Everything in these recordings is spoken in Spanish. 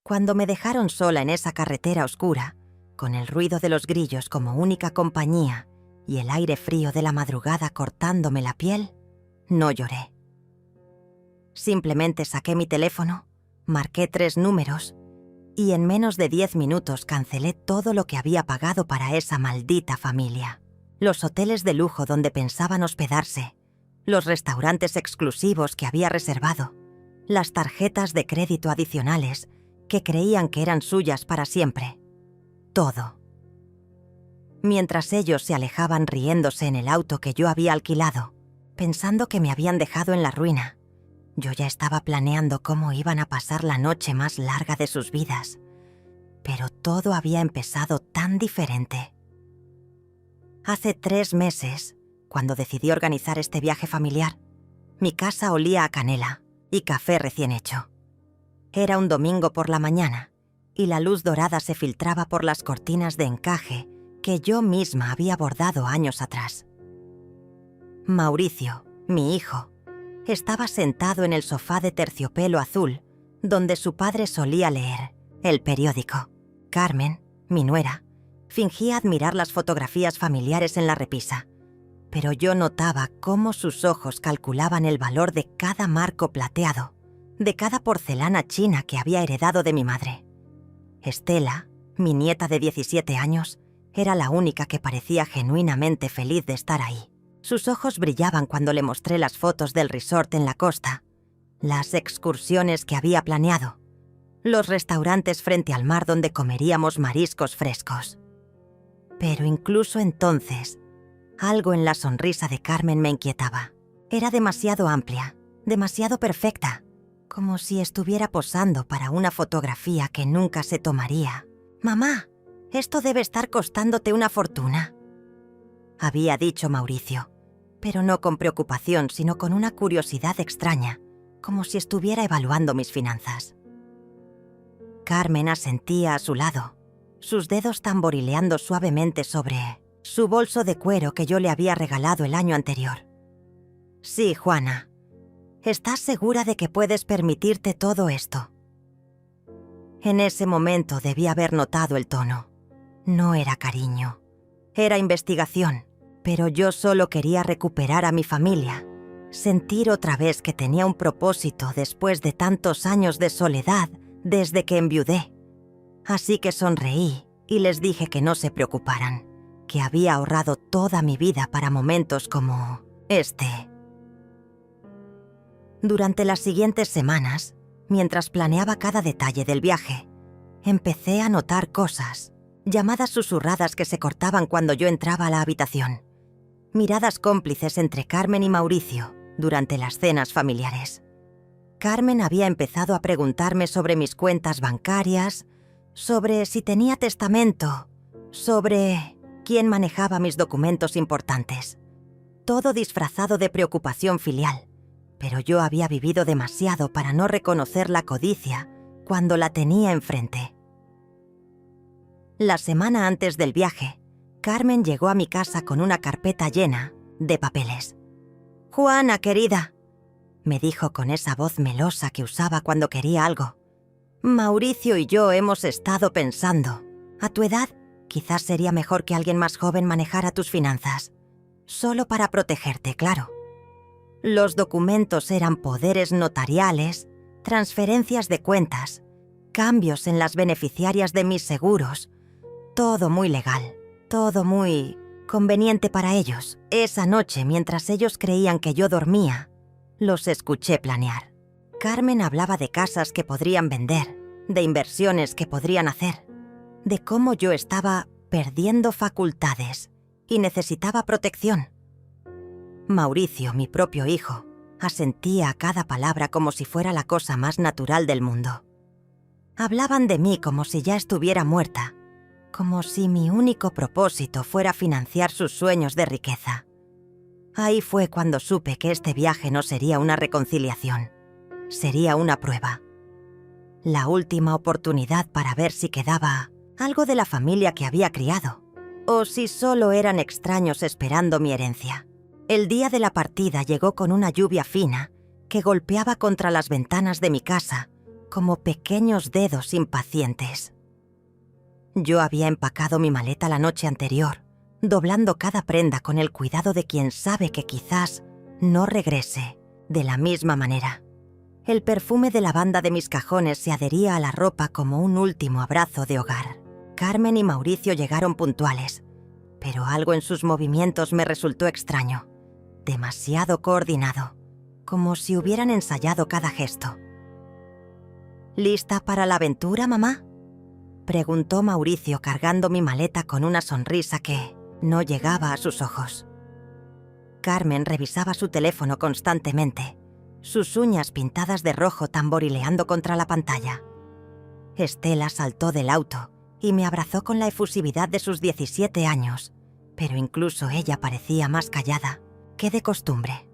Cuando me dejaron sola en esa carretera oscura, con el ruido de los grillos como única compañía y el aire frío de la madrugada cortándome la piel, no lloré. Simplemente saqué mi teléfono, marqué 3 números y en menos de 10 minutos cancelé todo lo que había pagado para esa maldita familia. Los hoteles de lujo donde pensaban hospedarse, los restaurantes exclusivos que había reservado, las tarjetas de crédito adicionales que creían que eran suyas para siempre. Todo. Mientras ellos se alejaban riéndose en el auto que yo había alquilado, pensando que me habían dejado en la ruina, yo ya estaba planeando cómo iban a pasar la noche más larga de sus vidas. Pero todo había empezado tan diferente. Hace 3 meses, cuando decidí organizar este viaje familiar, mi casa olía a canela y café recién hecho. Era un domingo por la mañana y la luz dorada se filtraba por las cortinas de encaje que yo misma había bordado años atrás. Mauricio, mi hijo, estaba sentado en el sofá de terciopelo azul donde su padre solía leer el periódico. Carmen, mi nuera, fingía admirar las fotografías familiares en la repisa, pero yo notaba cómo sus ojos calculaban el valor de cada marco plateado, de cada porcelana china que había heredado de mi madre. Estela, mi nieta de 17 años, era la única que parecía genuinamente feliz de estar ahí. Sus ojos brillaban cuando le mostré las fotos del resort en la costa, las excursiones que había planeado, los restaurantes frente al mar donde comeríamos mariscos frescos. Pero incluso entonces, algo en la sonrisa de Carmen me inquietaba. Era demasiado amplia, demasiado perfecta, como si estuviera posando para una fotografía que nunca se tomaría. «Mamá, esto debe estar costándote una fortuna», había dicho Mauricio, pero no con preocupación, sino con una curiosidad extraña, como si estuviera evaluando mis finanzas. Carmen asentía a su lado, sus dedos tamborileando suavemente sobre su bolso de cuero que yo le había regalado el año anterior. «Sí, Juana. ¿Estás segura de que puedes permitirte todo esto?» En ese momento debí haber notado el tono. No era cariño. Era investigación, pero yo solo quería recuperar a mi familia, sentir otra vez que tenía un propósito después de tantos años de soledad desde que enviudé. Así que sonreí y les dije que no se preocuparan, que había ahorrado toda mi vida para momentos como este. Durante las siguientes semanas, mientras planeaba cada detalle del viaje, empecé a notar cosas, llamadas susurradas que se cortaban cuando yo entraba a la habitación, miradas cómplices entre Carmen y Mauricio durante las cenas familiares. Carmen había empezado a preguntarme sobre mis cuentas bancarias, sobre si tenía testamento, sobre quién manejaba mis documentos importantes. Todo disfrazado de preocupación filial, pero yo había vivido demasiado para no reconocer la codicia cuando la tenía enfrente. La semana antes del viaje, Carmen llegó a mi casa con una carpeta llena de papeles. «Juana, querida», me dijo con esa voz melosa que usaba cuando quería algo, «Mauricio y yo hemos estado pensando. A tu edad, quizás sería mejor que alguien más joven manejara tus finanzas. Solo para protegerte, claro. Los documentos eran poderes notariales, transferencias de cuentas, cambios en las beneficiarias de mis seguros. Todo muy legal, todo muy conveniente para ellos. Esa noche, mientras ellos creían que yo dormía, los escuché planear. Carmen hablaba de casas que podrían vender, de inversiones que podrían hacer, de cómo yo estaba perdiendo facultades y necesitaba protección. Mauricio, mi propio hijo, asentía a cada palabra como si fuera la cosa más natural del mundo. Hablaban de mí como si ya estuviera muerta, como si mi único propósito fuera financiar sus sueños de riqueza. Ahí fue cuando supe que este viaje no sería una reconciliación, sería una prueba. La última oportunidad para ver si quedaba algo de la familia que había criado, o si solo eran extraños esperando mi herencia. El día de la partida llegó con una lluvia fina que golpeaba contra las ventanas de mi casa como pequeños dedos impacientes. Yo había empacado mi maleta la noche anterior, doblando cada prenda con el cuidado de quien sabe que quizás no regrese de la misma manera. El perfume de lavanda de mis cajones se adhería a la ropa como un último abrazo de hogar. Carmen y Mauricio llegaron puntuales, pero algo en sus movimientos me resultó extraño, demasiado coordinado, como si hubieran ensayado cada gesto. ¿Lista para la aventura, mamá?, preguntó Mauricio cargando mi maleta con una sonrisa que no llegaba a sus ojos. Carmen revisaba su teléfono constantemente, sus uñas pintadas de rojo tamborileando contra la pantalla. Estela saltó del auto y me abrazó con la efusividad de sus 17 años, pero incluso ella parecía más callada que de costumbre.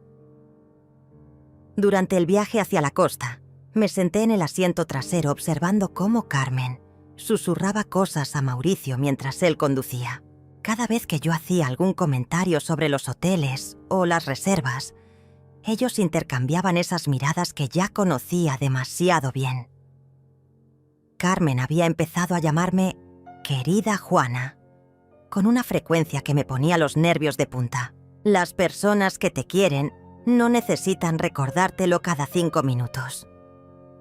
Durante el viaje hacia la costa, me senté en el asiento trasero observando cómo Carmen susurraba cosas a Mauricio mientras él conducía. Cada vez que yo hacía algún comentario sobre los hoteles o las reservas, ellos intercambiaban esas miradas que ya conocía demasiado bien. Carmen había empezado a llamarme «querida Juana», con una frecuencia que me ponía los nervios de punta. Las personas que te quieren no necesitan recordártelo cada 5 minutos.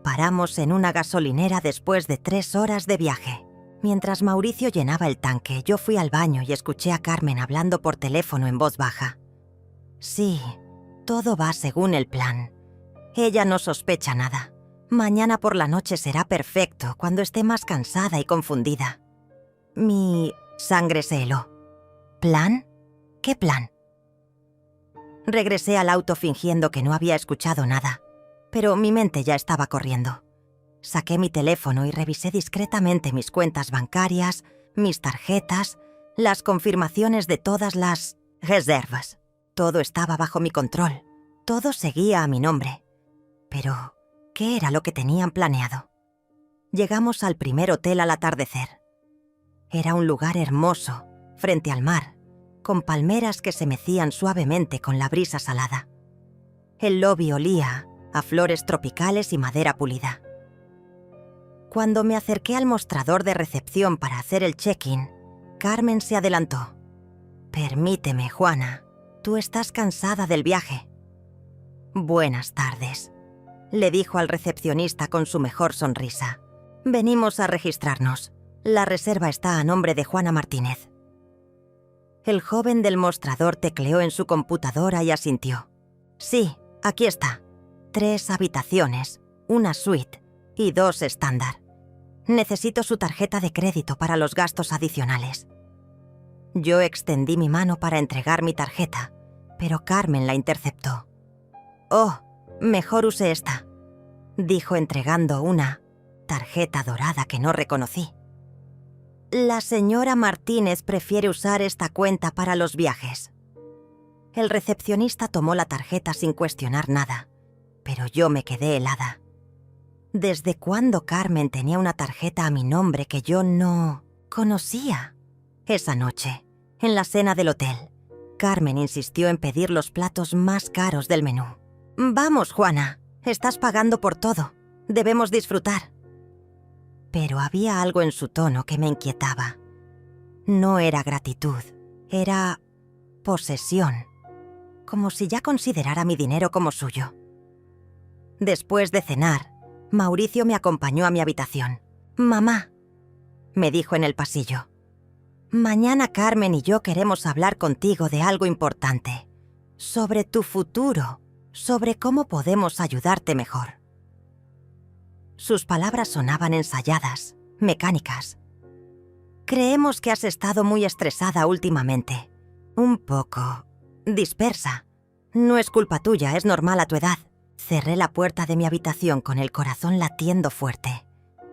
Paramos en una gasolinera después de 3 horas de viaje. Mientras Mauricio llenaba el tanque, yo fui al baño y escuché a Carmen hablando por teléfono en voz baja. Sí, todo va según el plan. Ella no sospecha nada. Mañana por la noche será perfecto cuando esté más cansada y confundida. Mi sangre se heló. ¿Plan? ¿Qué plan? Regresé al auto fingiendo que no había escuchado nada, pero mi mente ya estaba corriendo. Saqué mi teléfono y revisé discretamente mis cuentas bancarias, mis tarjetas, las confirmaciones de todas las reservas. Todo estaba bajo mi control. Todo seguía a mi nombre. Pero, ¿qué era lo que tenían planeado? Llegamos al primer hotel al atardecer. Era un lugar hermoso, frente al mar, con palmeras que se mecían suavemente con la brisa salada. El lobby olía a flores tropicales y madera pulida. Cuando me acerqué al mostrador de recepción para hacer el check-in, Carmen se adelantó. «Permíteme, Juana, tú estás cansada del viaje». «Buenas tardes», le dijo al recepcionista con su mejor sonrisa. «Venimos a registrarnos. La reserva está a nombre de Juana Martínez». El joven del mostrador tecleó en su computadora y asintió. «Sí, aquí está. 3 habitaciones, una suite y 2 estándar. Necesito su tarjeta de crédito para los gastos adicionales». Yo extendí mi mano para entregar mi tarjeta, pero Carmen la interceptó. «Oh, mejor use esta», dijo entregando una tarjeta dorada que no reconocí. «La señora Martínez prefiere usar esta cuenta para los viajes». El recepcionista tomó la tarjeta sin cuestionar nada, pero yo me quedé helada. ¿Desde cuándo Carmen tenía una tarjeta a mi nombre que yo no conocía? Esa noche, en la cena del hotel, Carmen insistió en pedir los platos más caros del menú. «Vamos, Juana, estás pagando por todo. Debemos disfrutar». Pero había algo en su tono que me inquietaba. No era gratitud, era posesión, como si ya considerara mi dinero como suyo. Después de cenar, Mauricio me acompañó a mi habitación. «Mamá», me dijo en el pasillo, «mañana Carmen y yo queremos hablar contigo de algo importante, sobre tu futuro, sobre cómo podemos ayudarte mejor». Sus palabras sonaban ensayadas, mecánicas. «Creemos que has estado muy estresada últimamente, un poco dispersa. No es culpa tuya, es normal a tu edad». Cerré la puerta de mi habitación con el corazón latiendo fuerte.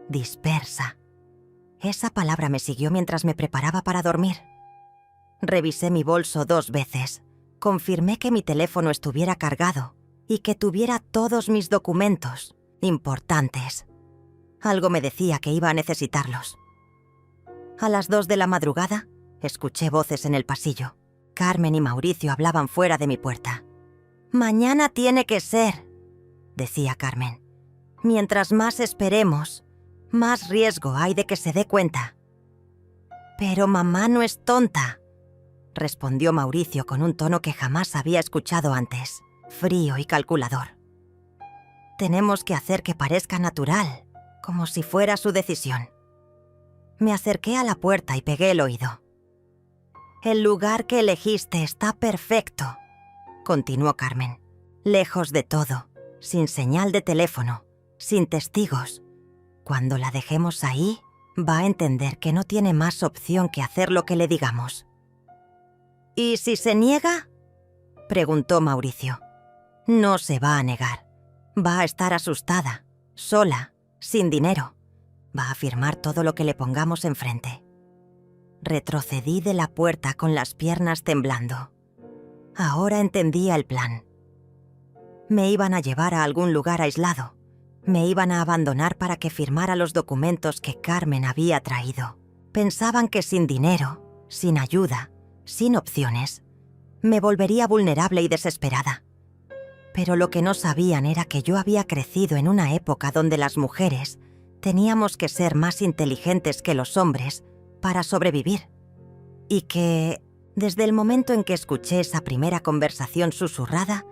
Dispersa. Esa palabra me siguió mientras me preparaba para dormir. Revisé mi bolso 2 veces. Confirmé que mi teléfono estuviera cargado y que tuviera todos mis documentos importantes. Algo me decía que iba a necesitarlos. A las 2 de la madrugada, escuché voces en el pasillo. Carmen y Mauricio hablaban fuera de mi puerta. «Mañana tiene que ser», decía Carmen. Mientras más esperemos, más riesgo hay de que se dé cuenta. «Pero mamá no es tonta», respondió Mauricio con un tono que jamás había escuchado antes, frío y calculador. «Tenemos que hacer que parezca natural, como si fuera su decisión». Me acerqué a la puerta y pegué el oído. «El lugar que elegiste está perfecto», continuó Carmen. «Lejos de todo, sin señal de teléfono, sin testigos. Cuando la dejemos ahí, va a entender que no tiene más opción que hacer lo que le digamos». «¿Y si se niega?», preguntó Mauricio. «No se va a negar. Va a estar asustada, sola, sin dinero. Va a afirmar todo lo que le pongamos enfrente». Retrocedí de la puerta con las piernas temblando. Ahora entendía el plan. Me iban a llevar a algún lugar aislado. Me iban a abandonar para que firmara los documentos que Carmen había traído. Pensaban que sin dinero, sin ayuda, sin opciones, me volvería vulnerable y desesperada. Pero lo que no sabían era que yo había crecido en una época donde las mujeres teníamos que ser más inteligentes que los hombres para sobrevivir. Y que, desde el momento en que escuché esa primera conversación susurrada,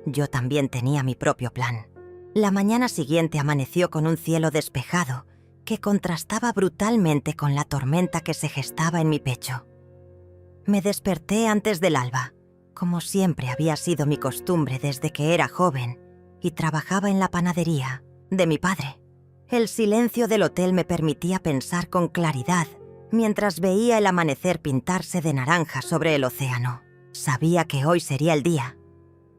yo también tenía mi propio plan. La mañana siguiente amaneció con un cielo despejado que contrastaba brutalmente con la tormenta que se gestaba en mi pecho. Me desperté antes del alba, como siempre había sido mi costumbre desde que era joven y trabajaba en la panadería de mi padre. El silencio del hotel me permitía pensar con claridad mientras veía el amanecer pintarse de naranja sobre el océano. Sabía que hoy sería el día.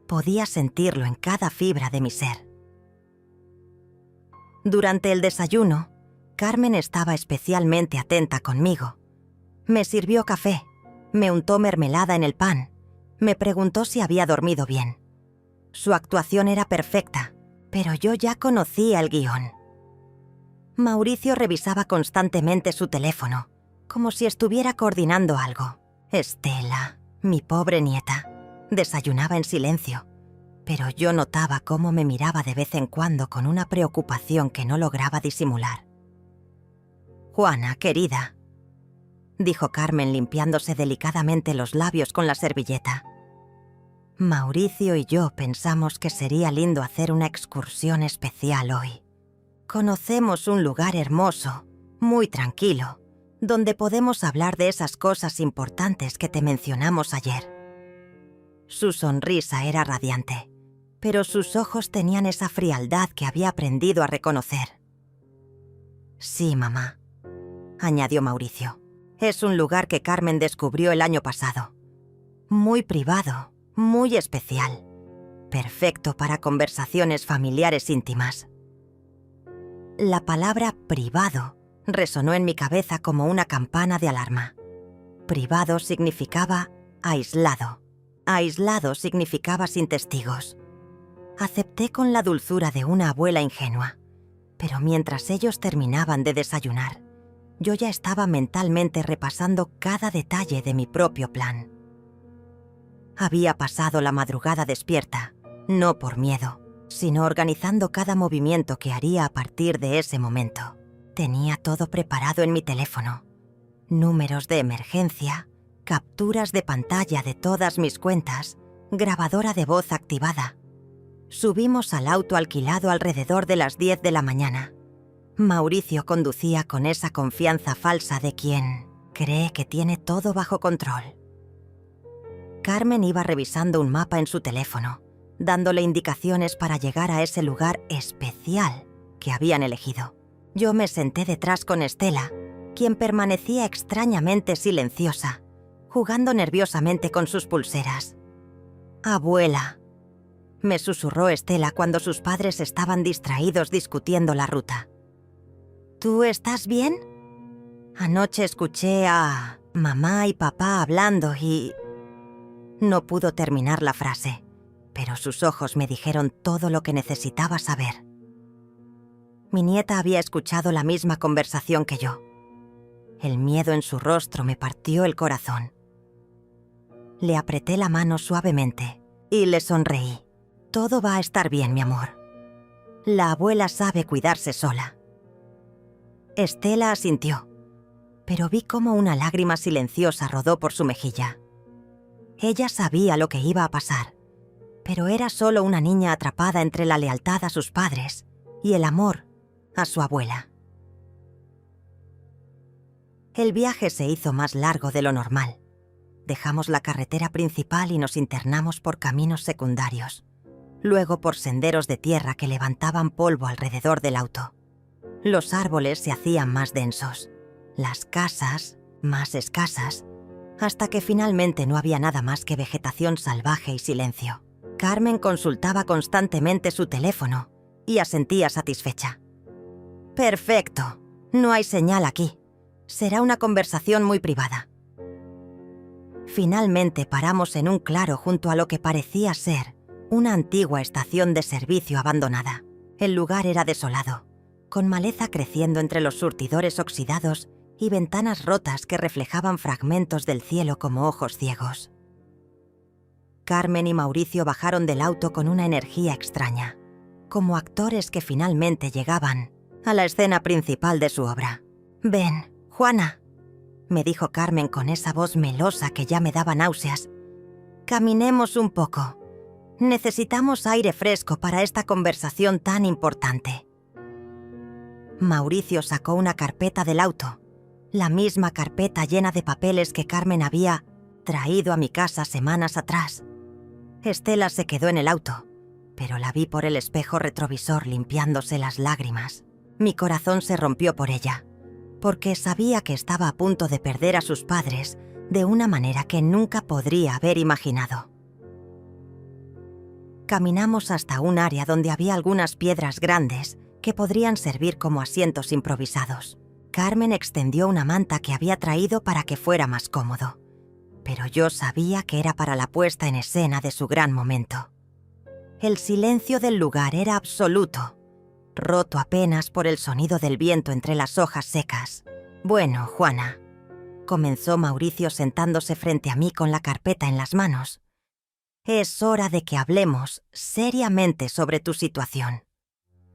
Podía sentirlo en cada fibra de mi ser. Durante el desayuno, Carmen estaba especialmente atenta conmigo. Me sirvió café, me untó mermelada en el pan, me preguntó si había dormido bien. Su actuación era perfecta, pero yo ya conocía el guión. Mauricio revisaba constantemente su teléfono, como si estuviera coordinando algo. Estela, mi pobre nieta, desayunaba en silencio, pero yo notaba cómo me miraba de vez en cuando con una preocupación que no lograba disimular. «Juana, querida», dijo Carmen limpiándose delicadamente los labios con la servilleta. «Mauricio y yo pensamos que sería lindo hacer una excursión especial hoy. Conocemos un lugar hermoso, muy tranquilo, donde podemos hablar de esas cosas importantes que te mencionamos ayer». Su sonrisa era radiante, pero sus ojos tenían esa frialdad que había aprendido a reconocer. «Sí, mamá», añadió Mauricio. «Es un lugar que Carmen descubrió el año pasado. Muy privado, muy especial. Perfecto para conversaciones familiares íntimas». La palabra privado resonó en mi cabeza como una campana de alarma. Privado significaba aislado. Aislado significaba sin testigos. Acepté con la dulzura de una abuela ingenua, pero mientras ellos terminaban de desayunar, yo ya estaba mentalmente repasando cada detalle de mi propio plan. Había pasado la madrugada despierta, no por miedo, sino organizando cada movimiento que haría a partir de ese momento. Tenía todo preparado en mi teléfono. Números de emergencia, capturas de pantalla de todas mis cuentas, grabadora de voz activada. Subimos al auto alquilado alrededor de las 10 de la mañana. Mauricio conducía con esa confianza falsa de quien cree que tiene todo bajo control. Carmen iba revisando un mapa en su teléfono, dándole indicaciones para llegar a ese lugar especial que habían elegido. Yo me senté detrás con Estela, quien permanecía extrañamente silenciosa, jugando nerviosamente con sus pulseras. «Abuela», me susurró Estela cuando sus padres estaban distraídos discutiendo la ruta. «¿Tú estás bien? Anoche escuché a mamá y papá hablando y...». No pudo terminar la frase, pero sus ojos me dijeron todo lo que necesitaba saber. Mi nieta había escuchado la misma conversación que yo. El miedo en su rostro me partió el corazón. Le apreté la mano suavemente y le sonreí. «Todo va a estar bien, mi amor. La abuela sabe cuidarse sola. Estela asintió, pero vi cómo una lágrima silenciosa rodó por su mejilla. Ella sabía lo que iba a pasar, pero era solo una niña atrapada entre la lealtad a sus padres y el amor a su abuela. El viaje se hizo más largo de lo normal. Dejamos la carretera principal y nos internamos por caminos secundarios, luego por senderos de tierra que levantaban polvo alrededor del auto. Los árboles se hacían más densos, las casas más escasas, hasta que finalmente no había nada más que vegetación salvaje y silencio. Carmen consultaba constantemente su teléfono y asentía satisfecha. «Perfecto, no hay señal aquí. Será una conversación muy privada». Finalmente paramos en un claro junto a lo que parecía ser una antigua estación de servicio abandonada. El lugar era desolado, con maleza creciendo entre los surtidores oxidados y ventanas rotas que reflejaban fragmentos del cielo como ojos ciegos. Carmen y Mauricio bajaron del auto con una energía extraña, como actores que finalmente llegaban a la escena principal de su obra. «Ven, Juana», me dijo Carmen con esa voz melosa que ya me daba náuseas. «Caminemos un poco. Necesitamos aire fresco para esta conversación tan importante». Mauricio sacó una carpeta del auto, la misma carpeta llena de papeles que Carmen había traído a mi casa semanas atrás. Estela se quedó en el auto, pero la vi por el espejo retrovisor limpiándose las lágrimas. Mi corazón se rompió por ella, porque sabía que estaba a punto de perder a sus padres de una manera que nunca podría haber imaginado. Caminamos hasta un área donde había algunas piedras grandes que podrían servir como asientos improvisados. Carmen extendió una manta que había traído para que fuera más cómodo, pero yo sabía que era para la puesta en escena de su gran momento. El silencio del lugar era absoluto, roto apenas por el sonido del viento entre las hojas secas. «Bueno, Juana», comenzó Mauricio sentándose frente a mí con la carpeta en las manos, «es hora de que hablemos seriamente sobre tu situación».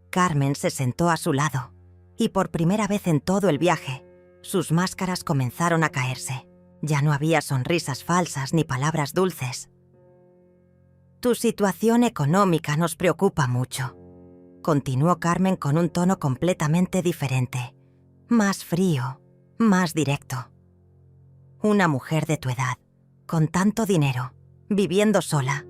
Carmen se sentó a su lado, y por primera vez en todo el viaje, sus máscaras comenzaron a caerse. Ya no había sonrisas falsas ni palabras dulces. «Tu situación económica nos preocupa mucho», continuó Carmen con un tono completamente diferente, más frío, más directo. «Una mujer de tu edad, con tanto dinero, viviendo sola.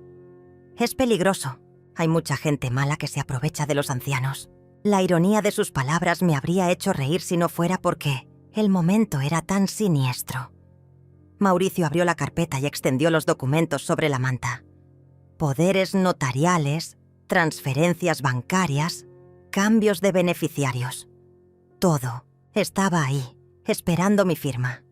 Es peligroso. Hay mucha gente mala que se aprovecha de los ancianos». La ironía de sus palabras me habría hecho reír si no fuera porque el momento era tan siniestro. Mauricio abrió la carpeta y extendió los documentos sobre la manta. Poderes notariales, transferencias bancarias, cambios de beneficiarios. Todo estaba ahí, esperando mi firma.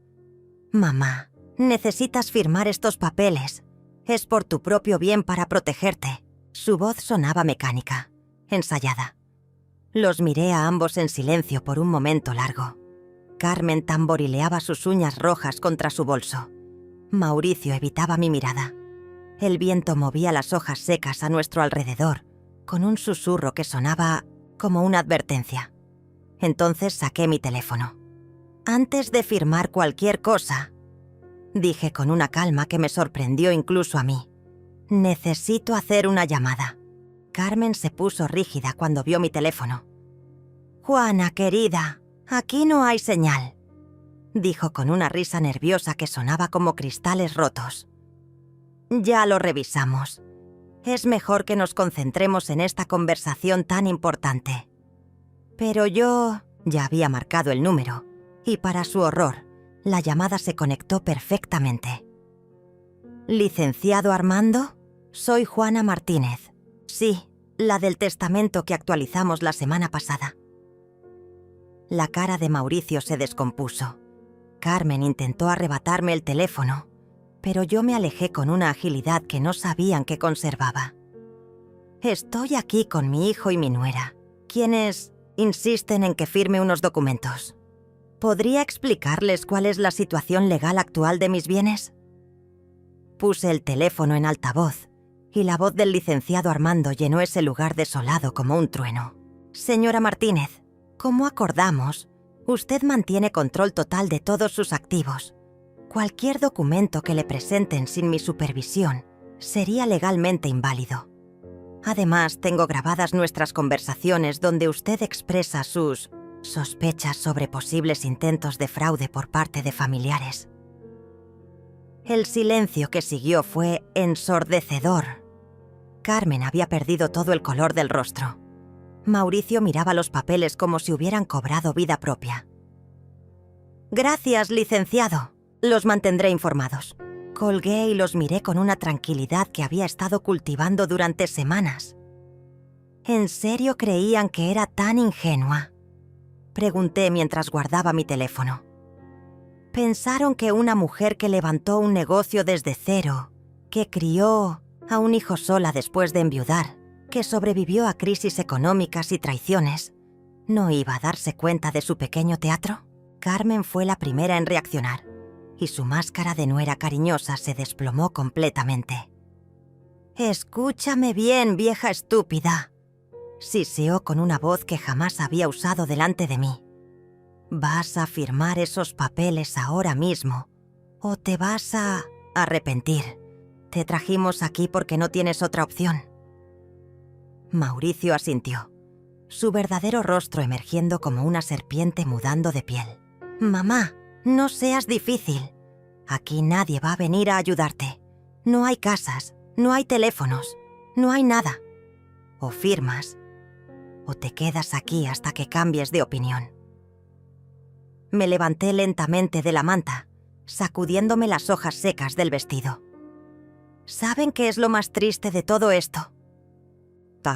«Mamá, necesitas firmar estos papeles. Es por tu propio bien para protegerte». Su voz sonaba mecánica, ensayada. Los miré a ambos en silencio por un momento largo. Carmen tamborileaba sus uñas rojas contra su bolso. Mauricio evitaba mi mirada. El viento movía las hojas secas a nuestro alrededor, con un susurro que sonaba como una advertencia. Entonces saqué mi teléfono. «Antes de firmar cualquier cosa», dije con una calma que me sorprendió incluso a mí, «necesito hacer una llamada». Carmen se puso rígida cuando vio mi teléfono. «Juana, querida, aquí no hay señal», dijo con una risa nerviosa que sonaba como cristales rotos. «Ya lo revisamos. Es mejor que nos concentremos en esta conversación tan importante». Pero yo ya había marcado el número, y para su horror, la llamada se conectó perfectamente. «Licenciado Armando, soy Juana Martínez. Sí, la del testamento que actualizamos la semana pasada». La cara de Mauricio se descompuso. Carmen intentó arrebatarme el teléfono, pero yo me alejé con una agilidad que no sabían que conservaba. «Estoy aquí con mi hijo y mi nuera, quienes insisten en que firme unos documentos. ¿Podría explicarles cuál es la situación legal actual de mis bienes?» Puse el teléfono en altavoz y la voz del licenciado Armando llenó ese lugar desolado como un trueno. Señora Martínez, como acordamos, usted mantiene control total de todos sus activos. Cualquier documento que le presenten sin mi supervisión sería legalmente inválido. Además, tengo grabadas nuestras conversaciones donde usted expresa sus sospechas sobre posibles intentos de fraude por parte de familiares. El silencio que siguió fue ensordecedor. Carmen había perdido todo el color del rostro. Mauricio miraba los papeles como si hubieran cobrado vida propia. «Gracias, licenciado. Los mantendré informados». Colgué y los miré con una tranquilidad que había estado cultivando durante semanas. ¿En serio creían que era tan ingenua?, pregunté mientras guardaba mi teléfono. Pensaron que una mujer que levantó un negocio desde cero, que crió a un hijo sola después de enviudar, que sobrevivió a crisis económicas y traiciones, ¿no iba a darse cuenta de su pequeño teatro? Carmen fue la primera en reaccionar, y su máscara de nuera cariñosa se desplomó completamente. «Escúchame bien, vieja estúpida», siseó con una voz que jamás había usado delante de mí. «Vas a firmar esos papeles ahora mismo, o te vas a arrepentir. Te trajimos aquí porque no tienes otra opción». Mauricio asintió, su verdadero rostro emergiendo como una serpiente mudando de piel. «Mamá, no seas difícil. Aquí nadie va a venir a ayudarte. No hay casas, no hay teléfonos, no hay nada. O firmas, o te quedas aquí hasta que cambies de opinión». Me levanté lentamente de la manta, sacudiéndome las hojas secas del vestido. «¿Saben qué es lo más triste de todo esto?»,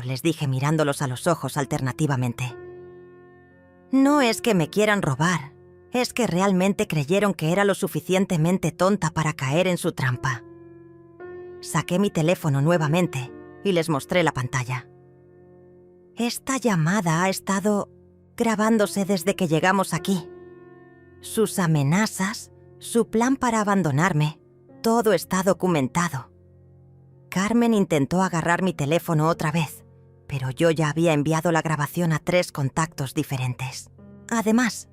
les dije mirándolos a los ojos alternativamente. «No es que me quieran robar, es que realmente creyeron que era lo suficientemente tonta para caer en su trampa». Saqué mi teléfono nuevamente y les mostré la pantalla. «Esta llamada ha estado grabándose desde que llegamos aquí. Sus amenazas, su plan para abandonarme, todo está documentado». Carmen intentó agarrar mi teléfono otra vez, pero yo ya había enviado la grabación a 3 contactos diferentes. Además,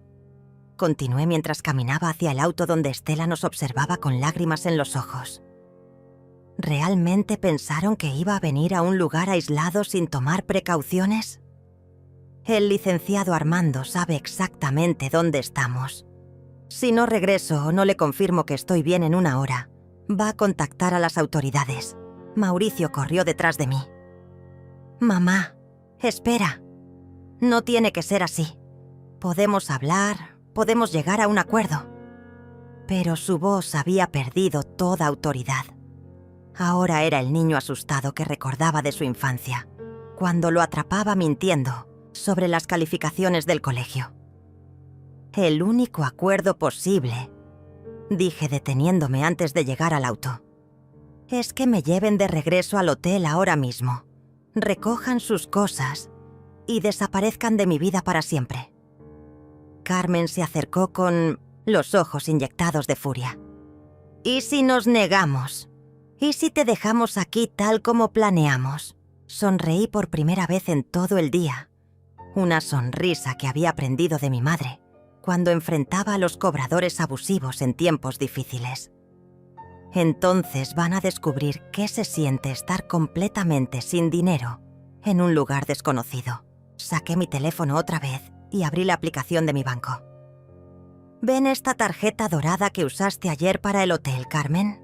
continué mientras caminaba hacia el auto donde Estela nos observaba con lágrimas en los ojos. ¿Realmente pensaron que iba a venir a un lugar aislado sin tomar precauciones? El licenciado Armando sabe exactamente dónde estamos. Si no regreso o no le confirmo que estoy bien en una hora, va a contactar a las autoridades. Mauricio corrió detrás de mí. «Mamá, espera. No tiene que ser así. Podemos hablar, podemos llegar a un acuerdo». Pero su voz había perdido toda autoridad. Ahora era el niño asustado que recordaba de su infancia, cuando lo atrapaba mintiendo sobre las calificaciones del colegio. «El único acuerdo posible», dije deteniéndome antes de llegar al auto, «es que me lleven de regreso al hotel ahora mismo, recojan sus cosas y desaparezcan de mi vida para siempre». Carmen se acercó con los ojos inyectados de furia. «¿Y si nos negamos? ¿Y si te dejamos aquí tal como planeamos?». Sonreí por primera vez en todo el día, una sonrisa que había aprendido de mi madre cuando enfrentaba a los cobradores abusivos en tiempos difíciles. Entonces van a descubrir qué se siente estar completamente sin dinero en un lugar desconocido. Saqué mi teléfono otra vez y abrí la aplicación de mi banco. ¿Ven esta tarjeta dorada que usaste ayer para el hotel, Carmen?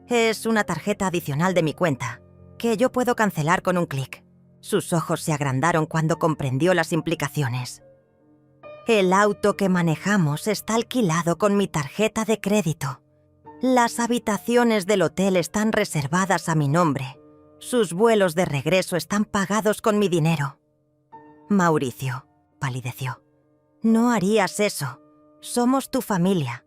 Es una tarjeta adicional de mi cuenta, que yo puedo cancelar con un clic. Sus ojos se agrandaron cuando comprendió las implicaciones. El auto que manejamos está alquilado con mi tarjeta de crédito. Las habitaciones del hotel están reservadas a mi nombre. Sus vuelos de regreso están pagados con mi dinero. Mauricio palideció. «No harías eso. Somos tu familia».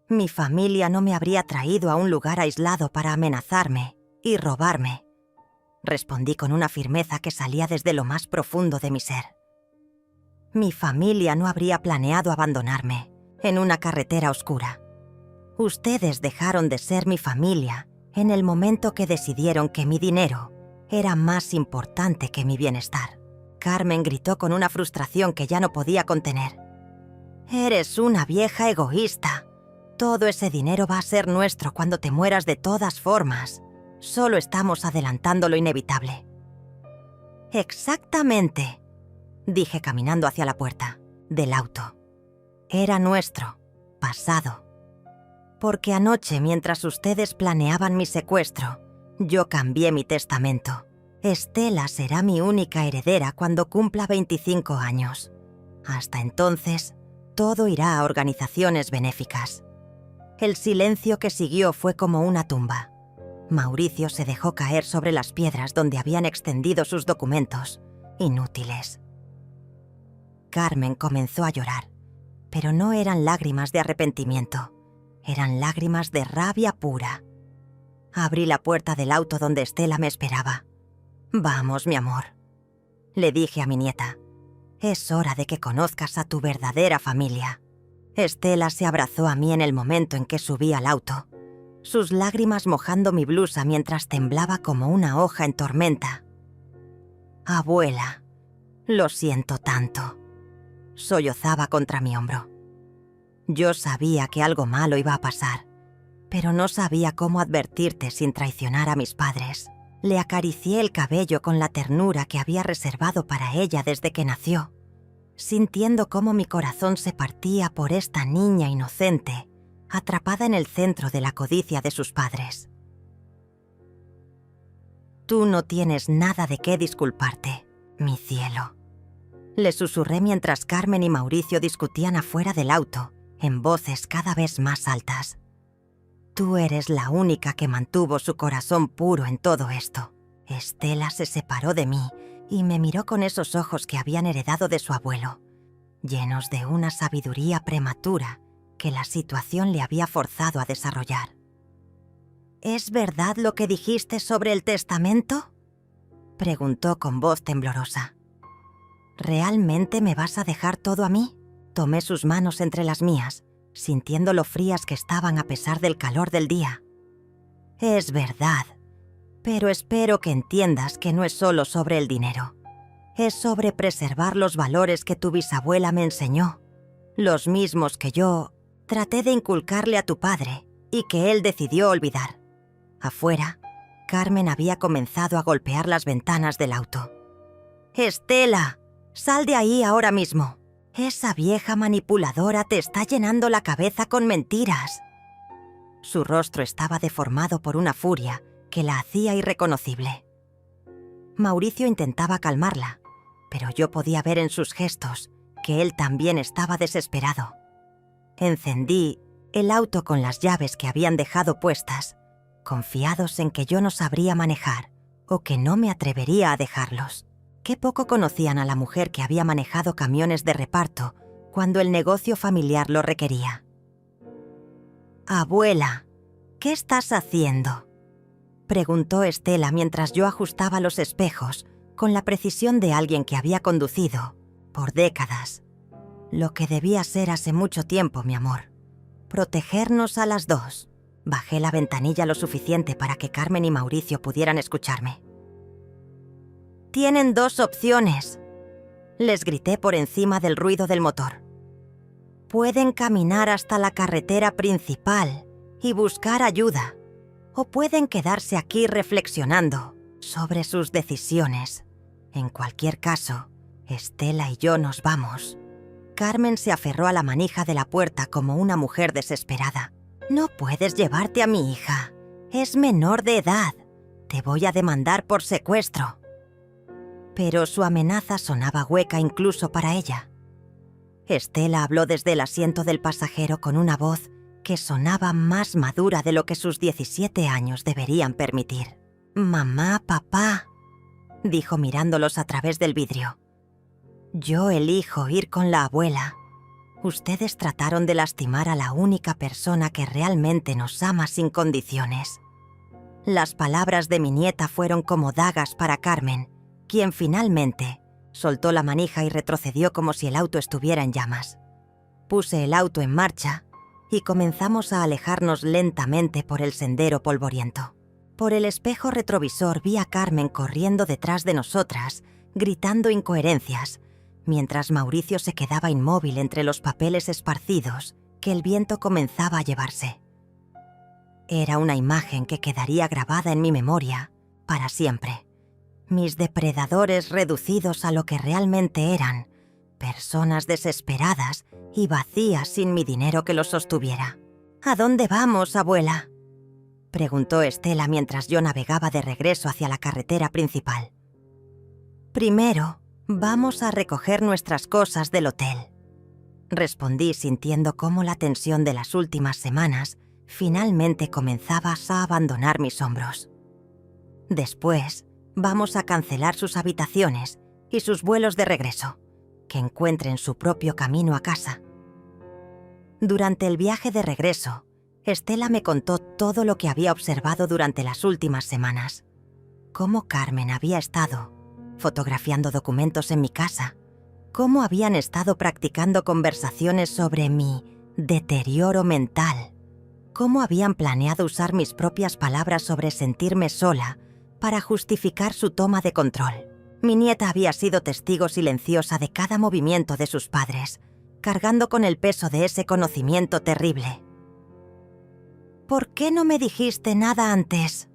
Mi familia no me habría traído a un lugar aislado para amenazarme y robarme, respondí con una firmeza que salía desde lo más profundo de mi ser. Mi familia no habría planeado abandonarme en una carretera oscura. Ustedes dejaron de ser mi familia en el momento que decidieron que mi dinero era más importante que mi bienestar. Carmen gritó con una frustración que ya no podía contener. «Eres una vieja egoísta. Todo ese dinero va a ser nuestro cuando te mueras de todas formas. Solo estamos adelantando lo inevitable». «Exactamente», dije caminando hacia la puerta del auto. Era nuestro pasado. Porque anoche, mientras ustedes planeaban mi secuestro, yo cambié mi testamento. Estela será mi única heredera cuando cumpla 25 años. Hasta entonces, todo irá a organizaciones benéficas. El silencio que siguió fue como una tumba. Mauricio se dejó caer sobre las piedras donde habían extendido sus documentos, inútiles. Carmen comenzó a llorar, pero no eran lágrimas de arrepentimiento, eran lágrimas de rabia pura. Abrí la puerta del auto donde Estela me esperaba. «Vamos, mi amor», le dije a mi nieta. «Es hora de que conozcas a tu verdadera familia». Estela se abrazó a mí en el momento en que subí al auto, sus lágrimas mojando mi blusa mientras temblaba como una hoja en tormenta. «Abuela, lo siento tanto», sollozaba contra mi hombro. Yo sabía que algo malo iba a pasar, pero no sabía cómo advertirte sin traicionar a mis padres. Le acaricié el cabello con la ternura que había reservado para ella desde que nació, sintiendo cómo mi corazón se partía por esta niña inocente, atrapada en el centro de la codicia de sus padres. «Tú no tienes nada de qué disculparte, mi cielo», le susurré mientras Carmen y Mauricio discutían afuera del auto, en voces cada vez más altas. «Tú eres la única que mantuvo su corazón puro en todo esto». Estela se separó de mí y me miró con esos ojos que habían heredado de su abuelo, llenos de una sabiduría prematura que la situación le había forzado a desarrollar. «¿Es verdad lo que dijiste sobre el testamento?», preguntó con voz temblorosa. «¿Realmente me vas a dejar todo a mí?». Tomé sus manos entre las mías, sintiendo lo frías que estaban a pesar del calor del día. «Es verdad, pero espero que entiendas que no es solo sobre el dinero. Es sobre preservar los valores que tu bisabuela me enseñó, los mismos que yo traté de inculcarle a tu padre y que él decidió olvidar». Afuera, Carmen había comenzado a golpear las ventanas del auto. «Estela, sal de ahí ahora mismo. Esa vieja manipuladora te está llenando la cabeza con mentiras». Su rostro estaba deformado por una furia que la hacía irreconocible. Mauricio intentaba calmarla, pero yo podía ver en sus gestos que él también estaba desesperado. Encendí el auto con las llaves que habían dejado puestas, confiados en que yo no sabría manejar o que no me atrevería a dejarlos. Qué poco conocían a la mujer que había manejado camiones de reparto cuando el negocio familiar lo requería. «Abuela, ¿qué estás haciendo?», preguntó Estela mientras yo ajustaba los espejos con la precisión de alguien que había conducido, por décadas, lo que debía ser hace mucho tiempo, mi amor. Protegernos a las dos. Bajé la ventanilla lo suficiente para que Carmen y Mauricio pudieran escucharme. «Tienen dos opciones», les grité por encima del ruido del motor. «Pueden caminar hasta la carretera principal y buscar ayuda, o pueden quedarse aquí reflexionando sobre sus decisiones. En cualquier caso, Estela y yo nos vamos». Carmen se aferró a la manija de la puerta como una mujer desesperada. «No puedes llevarte a mi hija. Es menor de edad. Te voy a demandar por secuestro». Pero su amenaza sonaba hueca incluso para ella. Estela habló desde el asiento del pasajero con una voz que sonaba más madura de lo que sus 17 años deberían permitir. «Mamá, papá», dijo mirándolos a través del vidrio. «Yo elijo ir con la abuela. Ustedes trataron de lastimar a la única persona que realmente nos ama sin condiciones». Las palabras de mi nieta fueron como dagas para Carmen, quien finalmente soltó la manija y retrocedió como si el auto estuviera en llamas. Puse el auto en marcha y comenzamos a alejarnos lentamente por el sendero polvoriento. Por el espejo retrovisor vi a Carmen corriendo detrás de nosotras, gritando incoherencias, mientras Mauricio se quedaba inmóvil entre los papeles esparcidos que el viento comenzaba a llevarse. Era una imagen que quedaría grabada en mi memoria para siempre. Mis depredadores reducidos a lo que realmente eran, personas desesperadas y vacías sin mi dinero que los sostuviera. «¿A dónde vamos, abuela?», preguntó Estela mientras yo navegaba de regreso hacia la carretera principal. «Primero, vamos a recoger nuestras cosas del hotel», respondí sintiendo cómo la tensión de las últimas semanas finalmente comenzaba a abandonar mis hombros. «Después, vamos a cancelar sus habitaciones y sus vuelos de regreso, que encuentren su propio camino a casa». Durante el viaje de regreso, Estela me contó todo lo que había observado durante las últimas semanas. Cómo Carmen había estado fotografiando documentos en mi casa, cómo habían estado practicando conversaciones sobre mi deterioro mental, cómo habían planeado usar mis propias palabras sobre sentirme sola para justificar su toma de control. Mi nieta había sido testigo silenciosa de cada movimiento de sus padres, cargando con el peso de ese conocimiento terrible. «¿Por qué no me dijiste nada antes?»,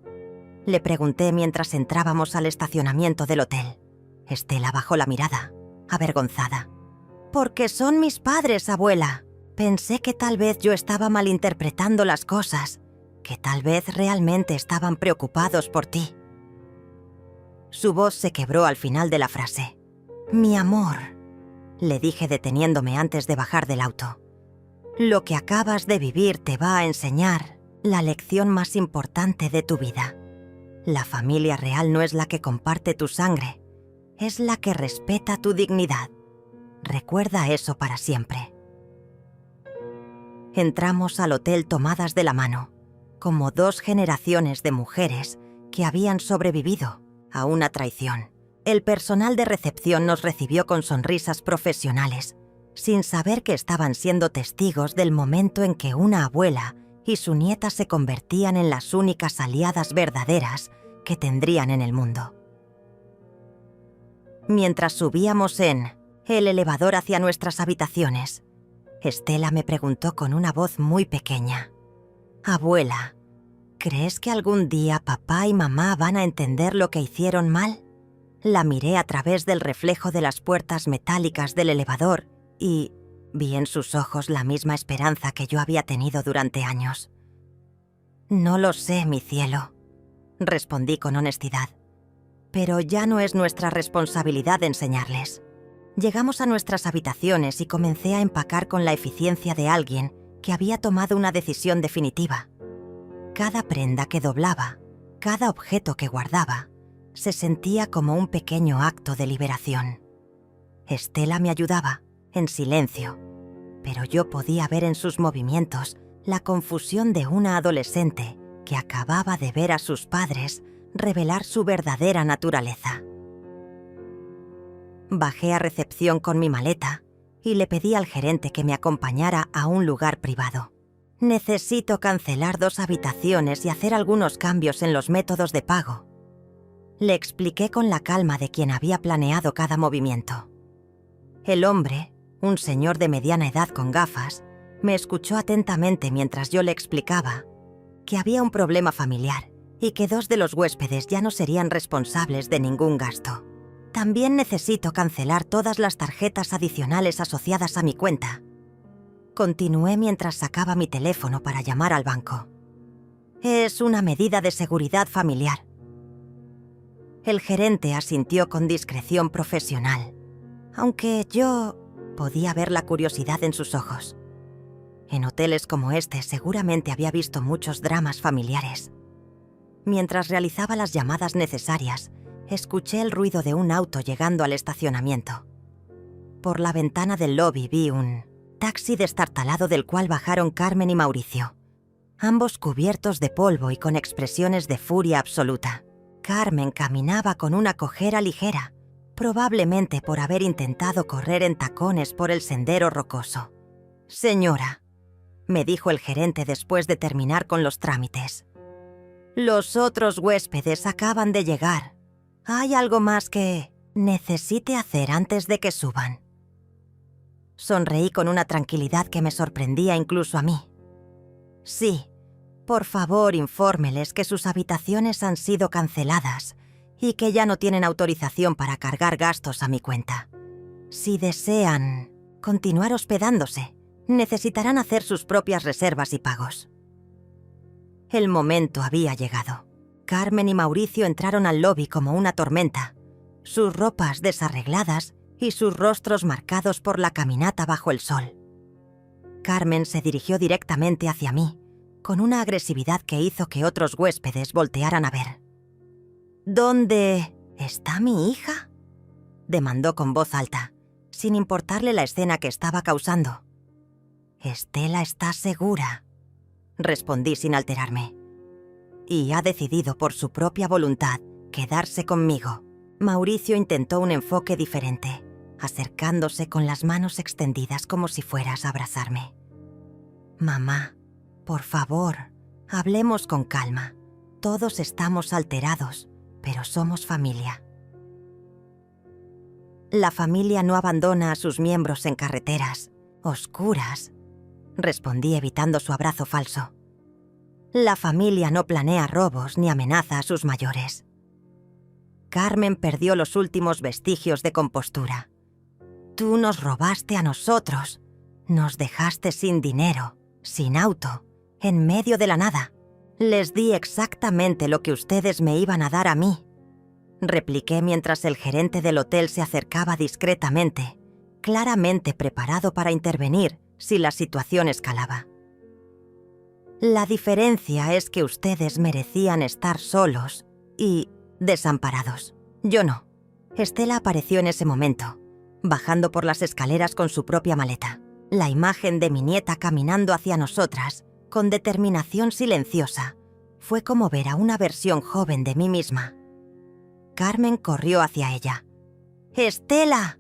le pregunté mientras entrábamos al estacionamiento del hotel. Estela bajó la mirada, avergonzada. «Porque son mis padres, abuela. Pensé que tal vez yo estaba malinterpretando las cosas, que tal vez realmente estaban preocupados por ti». Su voz se quebró al final de la frase. «Mi amor», le dije deteniéndome antes de bajar del auto. «Lo que acabas de vivir te va a enseñar la lección más importante de tu vida. La familia real no es la que comparte tu sangre, es la que respeta tu dignidad. Recuerda eso para siempre». Entramos al hotel tomadas de la mano, como dos generaciones de mujeres que habían sobrevivido a una traición. El personal de recepción nos recibió con sonrisas profesionales, sin saber que estaban siendo testigos del momento en que una abuela y su nieta se convertían en las únicas aliadas verdaderas que tendrían en el mundo. Mientras subíamos en el elevador hacia nuestras habitaciones, Estela me preguntó con una voz muy pequeña: «Abuela, ¿crees que algún día papá y mamá van a entender lo que hicieron mal?». La miré a través del reflejo de las puertas metálicas del elevador y vi en sus ojos la misma esperanza que yo había tenido durante años. «No lo sé, mi cielo», respondí con honestidad. «Pero ya no es nuestra responsabilidad enseñarles». Llegamos a nuestras habitaciones y comencé a empacar con la eficiencia de alguien que había tomado una decisión definitiva. Cada prenda que doblaba, cada objeto que guardaba, se sentía como un pequeño acto de liberación. Estela me ayudaba, en silencio, pero yo podía ver en sus movimientos la confusión de una adolescente que acababa de ver a sus padres revelar su verdadera naturaleza. Bajé a recepción con mi maleta y le pedí al gerente que me acompañara a un lugar privado. «Necesito cancelar 2 habitaciones y hacer algunos cambios en los métodos de pago», le expliqué con la calma de quien había planeado cada movimiento. El hombre, un señor de mediana edad con gafas, me escuchó atentamente mientras yo le explicaba que había un problema familiar y que 2 de los huéspedes ya no serían responsables de ningún gasto. «También necesito cancelar todas las tarjetas adicionales asociadas a mi cuenta», continué mientras sacaba mi teléfono para llamar al banco. «Es una medida de seguridad familiar». El gerente asintió con discreción profesional, aunque yo podía ver la curiosidad en sus ojos. En hoteles como este seguramente había visto muchos dramas familiares. Mientras realizaba las llamadas necesarias, escuché el ruido de un auto llegando al estacionamiento. Por la ventana del lobby vi un taxi destartalado del cual bajaron Carmen y Mauricio, ambos cubiertos de polvo y con expresiones de furia absoluta. Carmen caminaba con una cojera ligera, probablemente por haber intentado correr en tacones por el sendero rocoso. «Señora», me dijo el gerente después de terminar con los trámites, «los otros huéspedes acaban de llegar. ¿Hay algo más que necesite hacer antes de que suban. Sonreí con una tranquilidad que me sorprendía incluso a mí. Sí, por favor, infórmeles que sus habitaciones han sido canceladas y que ya no tienen autorización para cargar gastos a mi cuenta. Si desean continuar hospedándose, necesitarán hacer sus propias reservas y pagos. El momento había llegado. Carmen y Mauricio entraron al lobby como una tormenta, sus ropas desarregladas y sus rostros marcados por la caminata bajo el sol. Carmen se dirigió directamente hacia mí, con una agresividad que hizo que otros huéspedes voltearan a ver. ¿Dónde está mi hija?, demandó con voz alta, sin importarle la escena que estaba causando. «Estela está segura», respondí sin alterarme. «Y ha decidido por su propia voluntad quedarse conmigo». Mauricio intentó un enfoque diferente, acercándose con las manos extendidas como si fueras a abrazarme. «Mamá, por favor, hablemos con calma. Todos estamos alterados, pero somos familia». «La familia no abandona a sus miembros en carreteras oscuras», respondí evitando su abrazo falso. «La familia no planea robos ni amenaza a sus mayores». Carmen perdió los últimos vestigios de compostura. «Tú nos robaste a nosotros. Nos dejaste sin dinero, sin auto, en medio de la nada. Les di exactamente lo que ustedes me iban a dar a mí», repliqué mientras el gerente del hotel se acercaba discretamente, claramente preparado para intervenir si la situación escalaba. «La diferencia es que ustedes merecían estar solos y desamparados. Yo no». Estela apareció en ese momento, bajando por las escaleras con su propia maleta. La imagen de mi nieta caminando hacia nosotras, con determinación silenciosa, fue como ver a una versión joven de mí misma. Carmen corrió hacia ella. «Estela,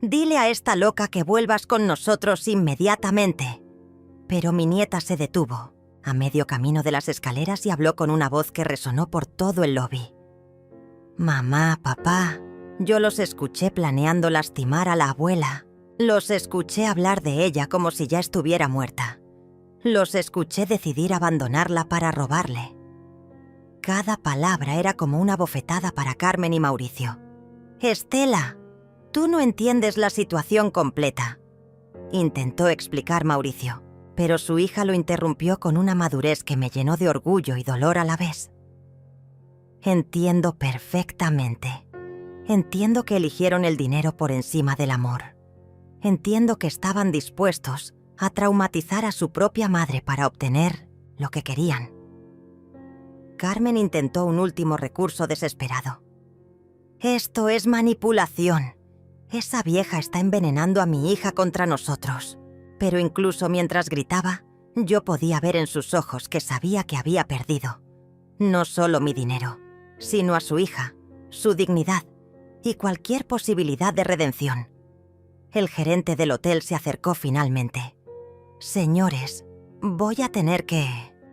dile a esta loca que vuelvas con nosotros inmediatamente». Pero mi nieta se detuvo, a medio camino de las escaleras, y habló con una voz que resonó por todo el lobby. «Mamá, papá, yo los escuché planeando lastimar a la abuela. Los escuché hablar de ella como si ya estuviera muerta. Los escuché decidir abandonarla para robarle». Cada palabra era como una bofetada para Carmen y Mauricio. «Estela, tú no entiendes la situación completa», intentó explicar Mauricio, pero su hija lo interrumpió con una madurez que me llenó de orgullo y dolor a la vez. «Entiendo perfectamente. Entiendo que eligieron el dinero por encima del amor. Entiendo que estaban dispuestos a traumatizar a su propia madre para obtener lo que querían». Carmen intentó un último recurso desesperado. «Esto es manipulación. Esa vieja está envenenando a mi hija contra nosotros». Pero incluso mientras gritaba, yo podía ver en sus ojos que sabía que había perdido no solo mi dinero, sino a su hija, su dignidad y cualquier posibilidad de redención. El gerente del hotel se acercó finalmente. «Señores, voy a tener que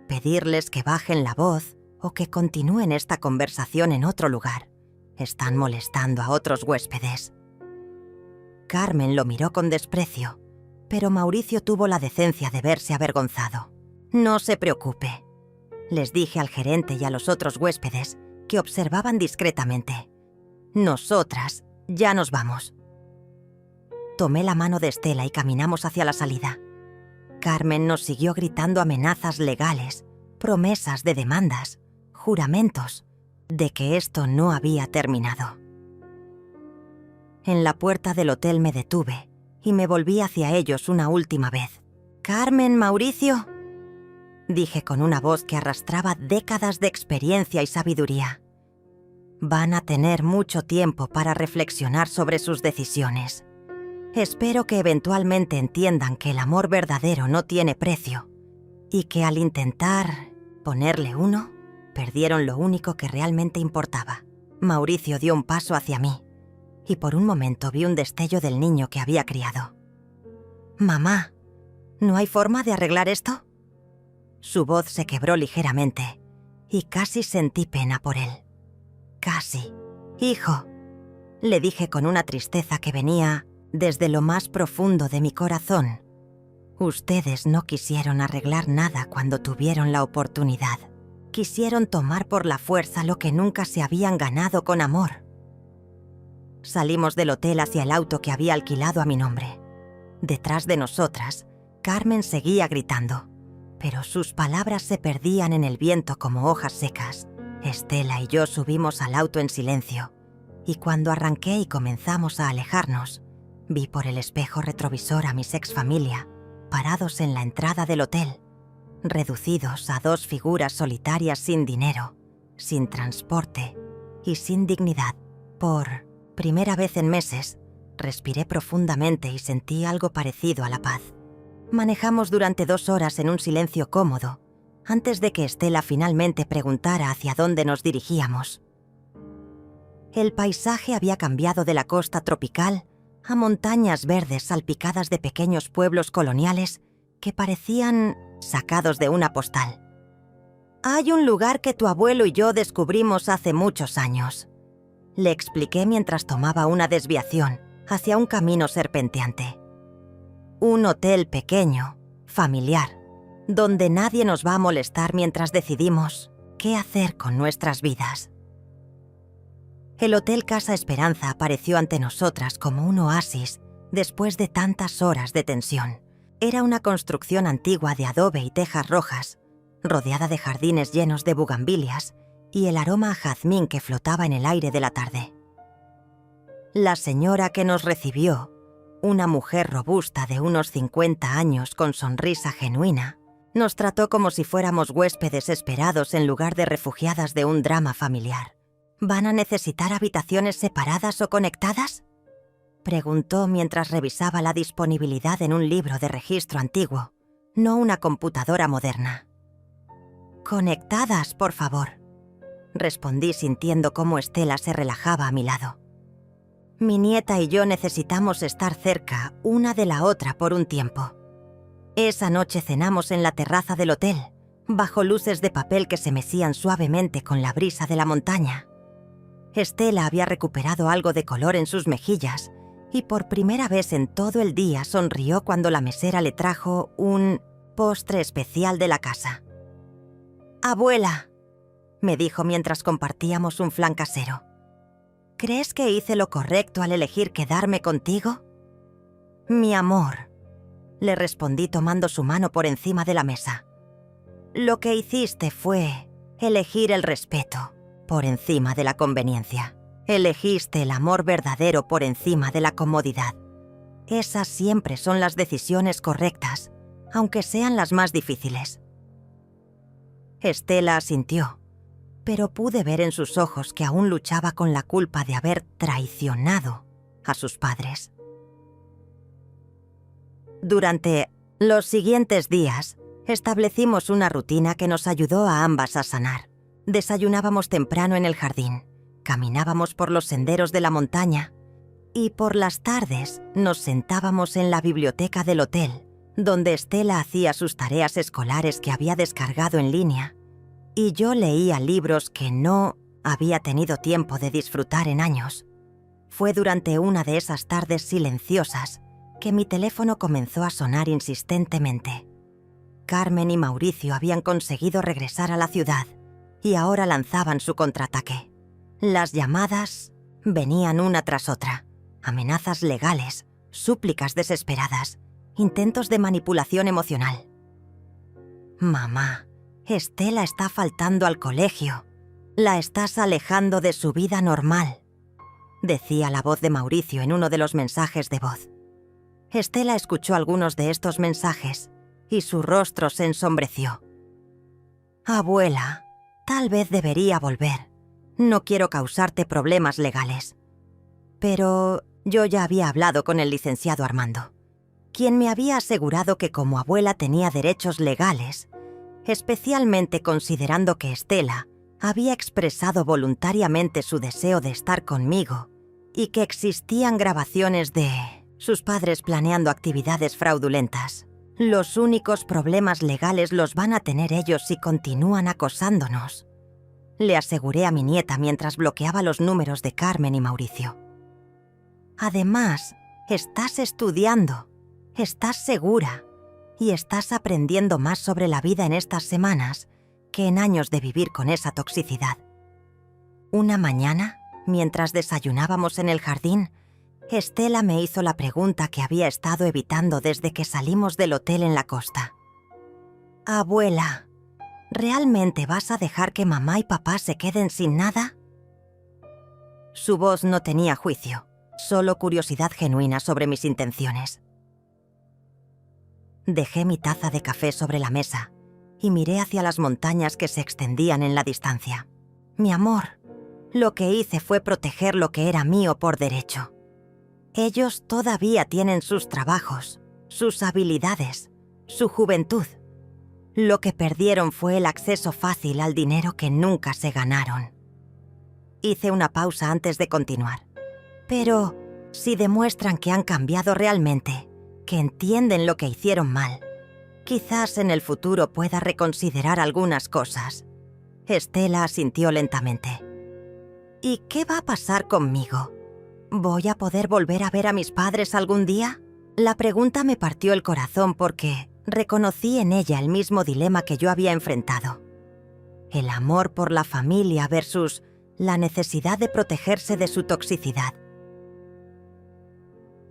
pedirles que bajen la voz o que continúen esta conversación en otro lugar. Están molestando a otros huéspedes». Carmen lo miró con desprecio, pero Mauricio tuvo la decencia de verse avergonzado. «No se preocupe», les dije al gerente y a los otros huéspedes, que observaban discretamente. «Nosotras ya nos vamos». Tomé la mano de Estela y caminamos hacia la salida. Carmen nos siguió gritando amenazas legales, promesas de demandas, juramentos de que esto no había terminado. En la puerta del hotel me detuve y me volví hacia ellos una última vez. «Carmen, Mauricio», dije con una voz que arrastraba décadas de experiencia y sabiduría. «Van a tener mucho tiempo para reflexionar sobre sus decisiones. Espero que eventualmente entiendan que el amor verdadero no tiene precio y que al intentar ponerle uno, perdieron lo único que realmente importaba». Mauricio dio un paso hacia mí y por un momento vi un destello del niño que había criado. «Mamá, ¿no hay forma de arreglar esto?». Su voz se quebró ligeramente y casi sentí pena por él. «Casi. Hijo, Le dije con una tristeza que venía desde lo más profundo de mi corazón. Ustedes no quisieron arreglar nada cuando tuvieron la oportunidad. Quisieron tomar por la fuerza lo que nunca se habían ganado con amor. Salimos del hotel hacia el auto que había alquilado a mi nombre. Detrás de nosotras, Carmen seguía gritando, pero sus palabras se perdían en el viento como hojas secas. Estela y yo subimos al auto en silencio, y cuando arranqué y comenzamos a alejarnos, vi por el espejo retrovisor a mis ex-familia, parados en la entrada del hotel, reducidos a 2 figuras solitarias sin dinero, sin transporte y sin dignidad. Por primera vez en meses, respiré profundamente y sentí algo parecido a la paz. Manejamos durante 2 horas en un silencio cómodo, antes de que Estela finalmente preguntara hacia dónde nos dirigíamos. El paisaje había cambiado de la costa tropical a montañas verdes salpicadas de pequeños pueblos coloniales que parecían sacados de una postal. «Hay un lugar que tu abuelo y yo descubrimos hace muchos años», le expliqué mientras tomaba una desviación hacia un camino serpenteante. «Un hotel pequeño, familiar, donde nadie nos va a molestar mientras decidimos qué hacer con nuestras vidas». El Hotel Casa Esperanza apareció ante nosotras como un oasis después de tantas horas de tensión. Era una construcción antigua de adobe y tejas rojas, rodeada de jardines llenos de bugambilias y el aroma a jazmín que flotaba en el aire de la tarde. La señora que nos recibió, una mujer robusta de unos 50 años con sonrisa genuina, nos trató como si fuéramos huéspedes esperados en lugar de refugiadas de un drama familiar. «¿Van a necesitar habitaciones separadas o conectadas?», preguntó mientras revisaba la disponibilidad en un libro de registro antiguo, no una computadora moderna. «Conectadas, por favor», respondí sintiendo cómo Estela se relajaba a mi lado. «Mi nieta y yo necesitamos estar cerca una de la otra por un tiempo». Esa noche cenamos en la terraza del hotel, bajo luces de papel que se mecían suavemente con la brisa de la montaña. Estela había recuperado algo de color en sus mejillas y por primera vez en todo el día sonrió cuando la mesera le trajo un postre especial de la casa. «Abuela», me dijo mientras compartíamos un flan casero, «¿crees que hice lo correcto al elegir quedarme contigo?». «Mi amor», le respondí tomando su mano por encima de la mesa. «Lo que hiciste fue elegir el respeto por encima de la conveniencia. Elegiste el amor verdadero por encima de la comodidad. Esas siempre son las decisiones correctas, aunque sean las más difíciles». Estela asintió, pero pude ver en sus ojos que aún luchaba con la culpa de haber traicionado a sus padres. Durante los siguientes días, establecimos una rutina que nos ayudó a ambas a sanar. Desayunábamos temprano en el jardín, caminábamos por los senderos de la montaña y por las tardes nos sentábamos en la biblioteca del hotel, donde Estela hacía sus tareas escolares que había descargado en línea y yo leía libros que no había tenido tiempo de disfrutar en años. Fue durante una de esas tardes silenciosas que mi teléfono comenzó a sonar insistentemente. Carmen y Mauricio habían conseguido regresar a la ciudad y ahora lanzaban su contraataque. Las llamadas venían una tras otra, amenazas legales, súplicas desesperadas, intentos de manipulación emocional. «Mamá, Estela está faltando al colegio. La estás alejando de su vida normal», decía la voz de Mauricio en uno de los mensajes de voz. Estela escuchó algunos de estos mensajes y su rostro se ensombreció. «Abuela, tal vez debería volver. No quiero causarte problemas legales. Pero yo ya había hablado con el licenciado Armando, quien me había asegurado que como abuela tenía derechos legales, especialmente considerando que Estela había expresado voluntariamente su deseo de estar conmigo y que existían grabaciones de sus padres planeando actividades fraudulentas. Los únicos problemas legales los van a tener ellos si continúan acosándonos», le aseguré a mi nieta mientras bloqueaba los números de Carmen y Mauricio. Además, estás estudiando, estás segura y estás aprendiendo más sobre la vida en estas semanas que en años de vivir con esa toxicidad. Una mañana, mientras desayunábamos en el jardín, Estela me hizo la pregunta que había estado evitando desde que salimos del hotel en la costa. Abuela, ¿realmente vas a dejar que mamá y papá se queden sin nada? Su voz no tenía juicio, solo curiosidad genuina sobre mis intenciones. Dejé mi taza de café sobre la mesa y miré hacia las montañas que se extendían en la distancia. Mi amor, lo que hice fue proteger lo que era mío por derecho. Ellos todavía tienen sus trabajos, sus habilidades, su juventud. Lo que perdieron fue el acceso fácil al dinero que nunca se ganaron. Hice una pausa antes de continuar. Pero si demuestran que han cambiado realmente, que entienden lo que hicieron mal, quizás en el futuro pueda reconsiderar algunas cosas. Estela asintió lentamente. ¿Y qué va a pasar conmigo? ¿Voy a poder volver a ver a mis padres algún día? La pregunta me partió el corazón porque reconocí en ella el mismo dilema que yo había enfrentado. El amor por la familia versus la necesidad de protegerse de su toxicidad.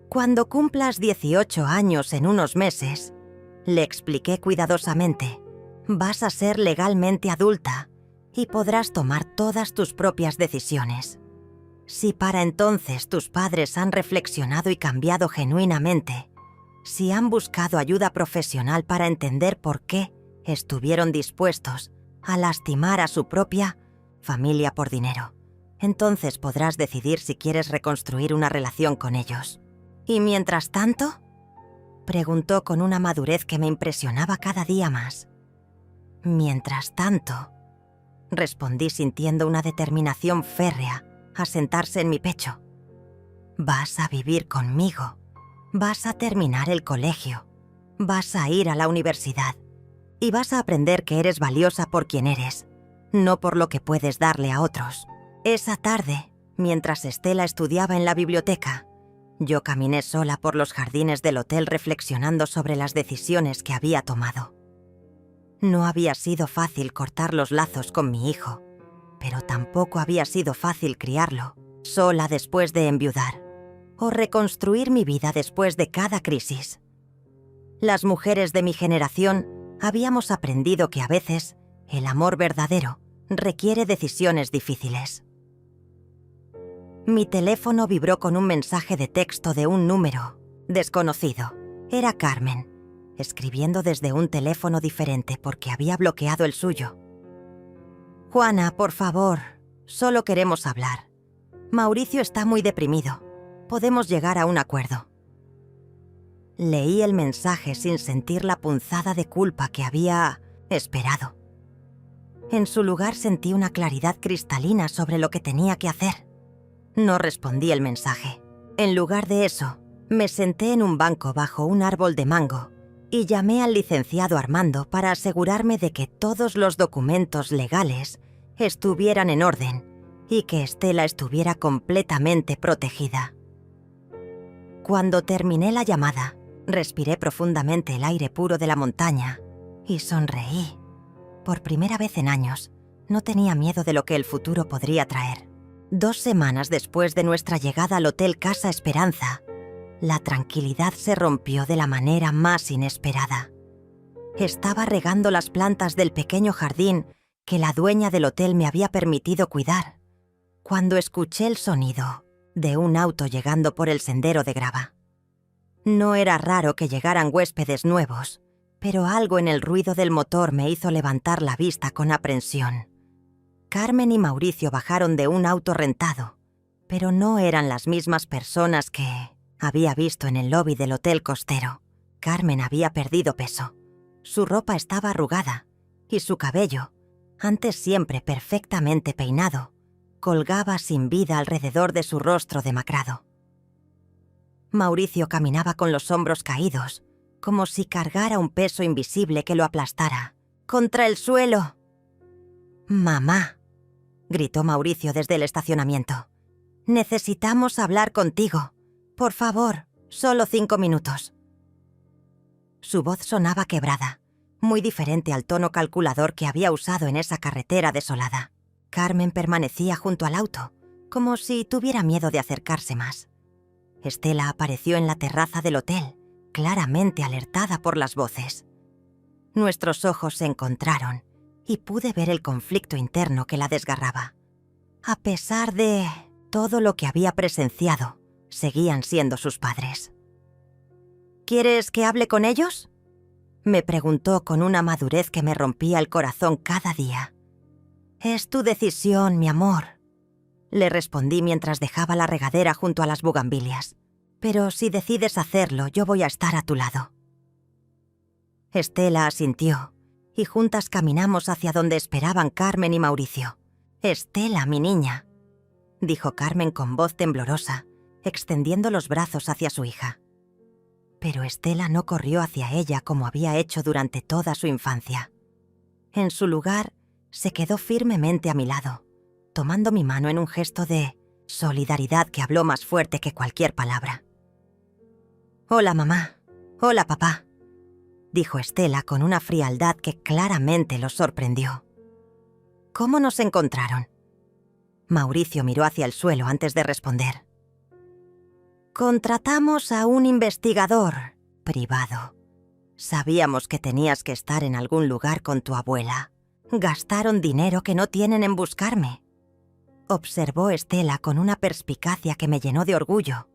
Cuando cumplas 18 años en unos meses, le expliqué cuidadosamente, vas a ser legalmente adulta y podrás tomar todas tus propias decisiones. Si para entonces tus padres han reflexionado y cambiado genuinamente, si han buscado ayuda profesional para entender por qué estuvieron dispuestos a lastimar a su propia familia por dinero, entonces podrás decidir si quieres reconstruir una relación con ellos. ¿Y mientras tanto? Preguntó con una madurez que me impresionaba cada día más. Mientras tanto, respondí sintiendo una determinación férrea a sentarse en mi pecho. Vas a vivir conmigo, vas a terminar el colegio, vas a ir a la universidad y vas a aprender que eres valiosa por quien eres, no por lo que puedes darle a otros. Esa tarde, mientras Estela estudiaba en la biblioteca, yo caminé sola por los jardines del hotel reflexionando sobre las decisiones que había tomado. No había sido fácil cortar los lazos con mi hijo, pero tampoco había sido fácil criarlo, sola después de enviudar, o reconstruir mi vida después de cada crisis. Las mujeres de mi generación habíamos aprendido que a veces el amor verdadero requiere decisiones difíciles. Mi teléfono vibró con un mensaje de texto de un número desconocido. Era Carmen, escribiendo desde un teléfono diferente porque había bloqueado el suyo. Juana, por favor, solo queremos hablar. Mauricio está muy deprimido. Podemos llegar a un acuerdo. Leí el mensaje sin sentir la punzada de culpa que había esperado. En su lugar sentí una claridad cristalina sobre lo que tenía que hacer. No respondí el mensaje. En lugar de eso, me senté en un banco bajo un árbol de mango y llamé al licenciado Armando para asegurarme de que todos los documentos legales estuvieran en orden y que Estela estuviera completamente protegida. Cuando terminé la llamada, respiré profundamente el aire puro de la montaña y sonreí. Por primera vez en años, no tenía miedo de lo que el futuro podría traer. 2 semanas después de nuestra llegada al Hotel Casa Esperanza, la tranquilidad se rompió de la manera más inesperada. Estaba regando las plantas del pequeño jardín que la dueña del hotel me había permitido cuidar, cuando escuché el sonido de un auto llegando por el sendero de grava. No era raro que llegaran huéspedes nuevos, pero algo en el ruido del motor me hizo levantar la vista con aprensión. Carmen y Mauricio bajaron de un auto rentado, pero no eran las mismas personas que había visto en el lobby del hotel costero. Carmen había perdido peso. Su ropa estaba arrugada y su cabello, antes siempre perfectamente peinado, colgaba sin vida alrededor de su rostro demacrado. Mauricio caminaba con los hombros caídos, como si cargara un peso invisible que lo aplastara. ¡Contra el suelo! «Mamá», gritó Mauricio desde el estacionamiento. «Necesitamos hablar contigo. Por favor, solo 5 minutos. Su voz sonaba quebrada, muy diferente al tono calculador que había usado en esa carretera desolada. Carmen permanecía junto al auto, como si tuviera miedo de acercarse más. Estela apareció en la terraza del hotel, claramente alertada por las voces. Nuestros ojos se encontraron y pude ver el conflicto interno que la desgarraba. A pesar de todo lo que había presenciado, seguían siendo sus padres. ¿Quieres que hable con ellos?, me preguntó con una madurez que me rompía el corazón cada día. «Es tu decisión, mi amor», le respondí mientras dejaba la regadera junto a las bugambilias. «Pero si decides hacerlo, yo voy a estar a tu lado». Estela asintió, y juntas caminamos hacia donde esperaban Carmen y Mauricio. «Estela, mi niña», dijo Carmen con voz temblorosa, extendiendo los brazos hacia su hija. Pero Estela no corrió hacia ella como había hecho durante toda su infancia. En su lugar, se quedó firmemente a mi lado, tomando mi mano en un gesto de solidaridad que habló más fuerte que cualquier palabra. «Hola, mamá. Hola, papá», dijo Estela con una frialdad que claramente los sorprendió. «¿Cómo nos encontraron?». Mauricio miró hacia el suelo antes de responder. «Contratamos a un investigador privado. Sabíamos que tenías que estar en algún lugar con tu abuela. Gastaron dinero que no tienen en buscarme», observó Estela con una perspicacia que me llenó de orgullo,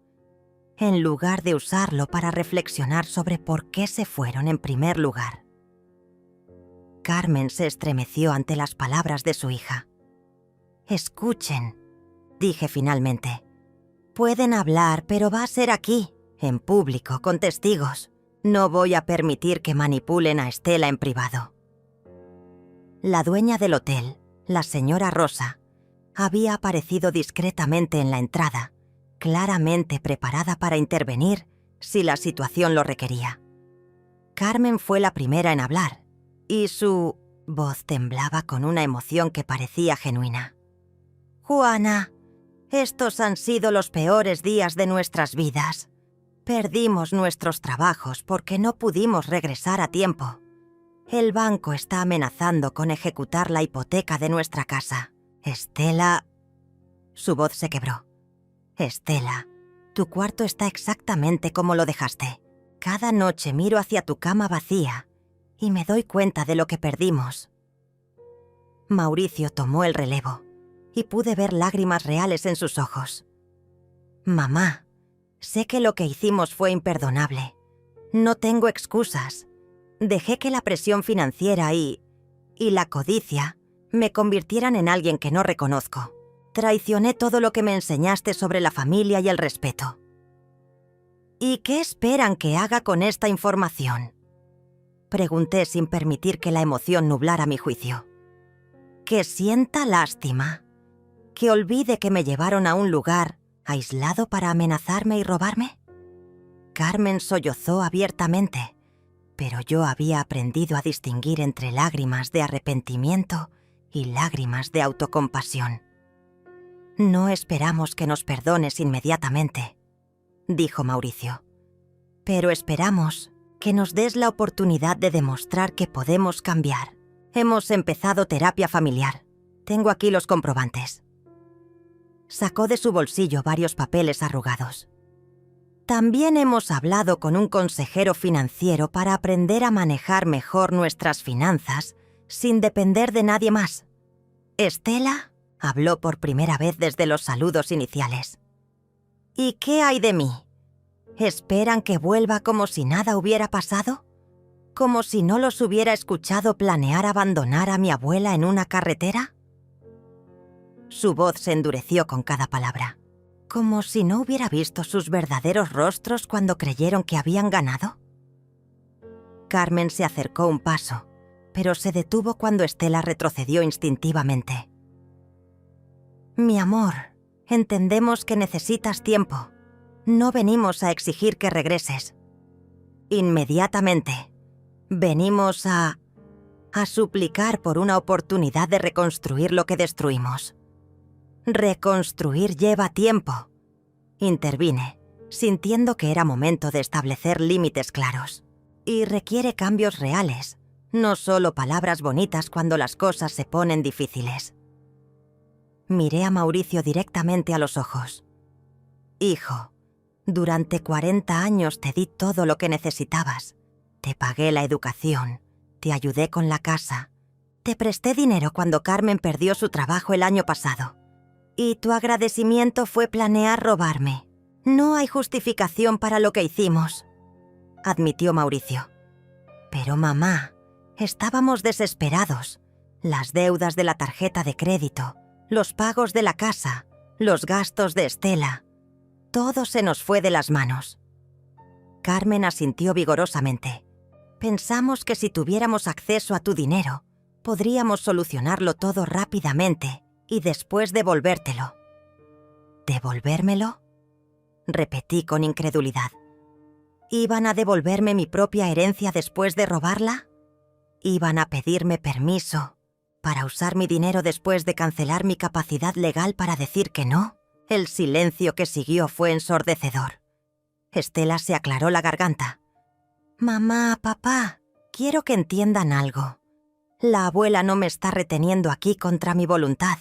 en lugar de usarlo para reflexionar sobre por qué se fueron en primer lugar. Carmen se estremeció ante las palabras de su hija. «Escuchen», dije finalmente. «Pueden hablar, pero va a ser aquí, en público, con testigos. No voy a permitir que manipulen a Estela en privado». La dueña del hotel, la señora Rosa, había aparecido discretamente en la entrada, claramente preparada para intervenir si la situación lo requería. Carmen fue la primera en hablar, y su voz temblaba con una emoción que parecía genuina. «Juana, estos han sido los peores días de nuestras vidas. Perdimos nuestros trabajos porque no pudimos regresar a tiempo. El banco está amenazando con ejecutar la hipoteca de nuestra casa. Estela...». Su voz se quebró. «Estela, tu cuarto está exactamente como lo dejaste. Cada noche miro hacia tu cama vacía y me doy cuenta de lo que perdimos». Mauricio tomó el relevo y pude ver lágrimas reales en sus ojos. «Mamá, sé que lo que hicimos fue imperdonable. No tengo excusas. Dejé que la presión financiera y la codicia me convirtieran en alguien que no reconozco. Traicioné todo lo que me enseñaste sobre la familia y el respeto». «¿Y qué esperan que haga con esta información?», pregunté sin permitir que la emoción nublara mi juicio. «¿Que sienta lástima? ¿Que olvide que me llevaron a un lugar aislado para amenazarme y robarme?». Carmen sollozó abiertamente, pero yo había aprendido a distinguir entre lágrimas de arrepentimiento y lágrimas de autocompasión. «No esperamos que nos perdones inmediatamente», dijo Mauricio, «pero esperamos que nos des la oportunidad de demostrar que podemos cambiar. Hemos empezado terapia familiar. Tengo aquí los comprobantes». Sacó de su bolsillo varios papeles arrugados. «También hemos hablado con un consejero financiero para aprender a manejar mejor nuestras finanzas sin depender de nadie más. Estela habló por primera vez desde los saludos iniciales. ¿Y qué hay de mí? ¿Esperan que vuelva como si nada hubiera pasado? ¿Como si no los hubiera escuchado planear abandonar a mi abuela en una carretera?». Su voz se endureció con cada palabra, como si no hubiera visto sus verdaderos rostros cuando creyeron que habían ganado. Carmen se acercó un paso, pero se detuvo cuando Estela retrocedió instintivamente. «Mi amor, entendemos que necesitas tiempo. No venimos a exigir que regreses. Inmediatamente. Venimos a suplicar por una oportunidad de reconstruir lo que destruimos». «Reconstruir lleva tiempo», intervine, sintiendo que era momento de establecer límites claros. Y requiere cambios reales, no solo palabras bonitas cuando las cosas se ponen difíciles. Miré a Mauricio directamente a los ojos. Hijo, durante 40 años te di todo lo que necesitabas. Te pagué la educación, te ayudé con la casa, te presté dinero cuando Carmen perdió su trabajo el año pasado. Y tu agradecimiento fue planear robarme. No hay justificación para lo que hicimos, admitió Mauricio. Pero mamá, estábamos desesperados. Las deudas de la tarjeta de crédito, los pagos de la casa, los gastos de Estela. Todo se nos fue de las manos. Carmen asintió vigorosamente. Pensamos que si tuviéramos acceso a tu dinero, podríamos solucionarlo todo rápidamente y después devolvértelo. ¿Devolvérmelo? Repetí con incredulidad. ¿Iban a devolverme mi propia herencia después de robarla? ¿Iban a pedirme permiso para usar mi dinero después de cancelar mi capacidad legal para decir que no? El silencio que siguió fue ensordecedor. Estela se aclaró la garganta. Mamá, papá, quiero que entiendan algo. La abuela no me está reteniendo aquí contra mi voluntad.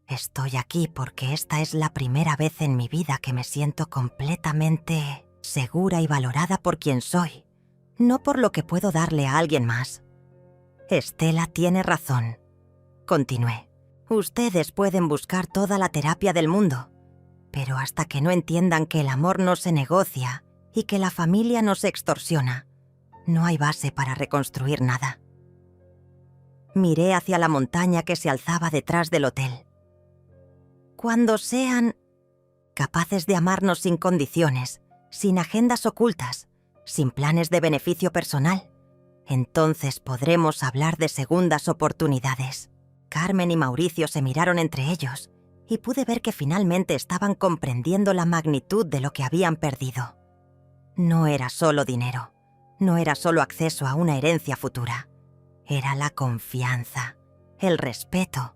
Estoy aquí porque esta es la primera vez en mi vida que me siento completamente segura y valorada por quien soy, no por lo que puedo darle a alguien más. Estela tiene razón, continué. Ustedes pueden buscar toda la terapia del mundo, pero hasta que no entiendan que el amor no se negocia y que la familia no se extorsiona, no hay base para reconstruir nada. Miré hacia la montaña que se alzaba detrás del hotel. Cuando sean capaces de amarnos sin condiciones, sin agendas ocultas, sin planes de beneficio personal, entonces podremos hablar de segundas oportunidades. Carmen y Mauricio se miraron entre ellos y pude ver que finalmente estaban comprendiendo la magnitud de lo que habían perdido. No era solo dinero, no era solo acceso a una herencia futura. Era la confianza, el respeto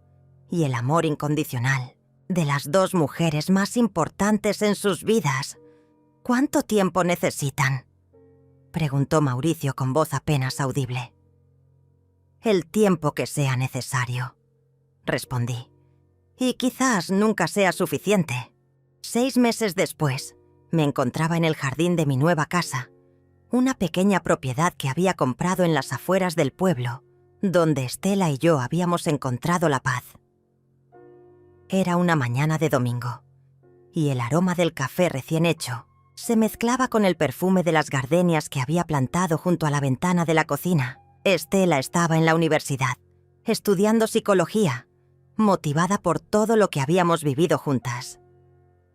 y el amor incondicional de las dos mujeres más importantes en sus vidas. ¿Cuánto tiempo necesitan?, preguntó Mauricio con voz apenas audible. El tiempo que sea necesario, respondí. Y quizás nunca sea suficiente. 6 meses después, me encontraba en el jardín de mi nueva casa, una pequeña propiedad que había comprado en las afueras del pueblo, donde Estela y yo habíamos encontrado la paz. Era una mañana de domingo, y el aroma del café recién hecho se mezclaba con el perfume de las gardenias que había plantado junto a la ventana de la cocina. Estela estaba en la universidad, estudiando psicología, motivada por todo lo que habíamos vivido juntas.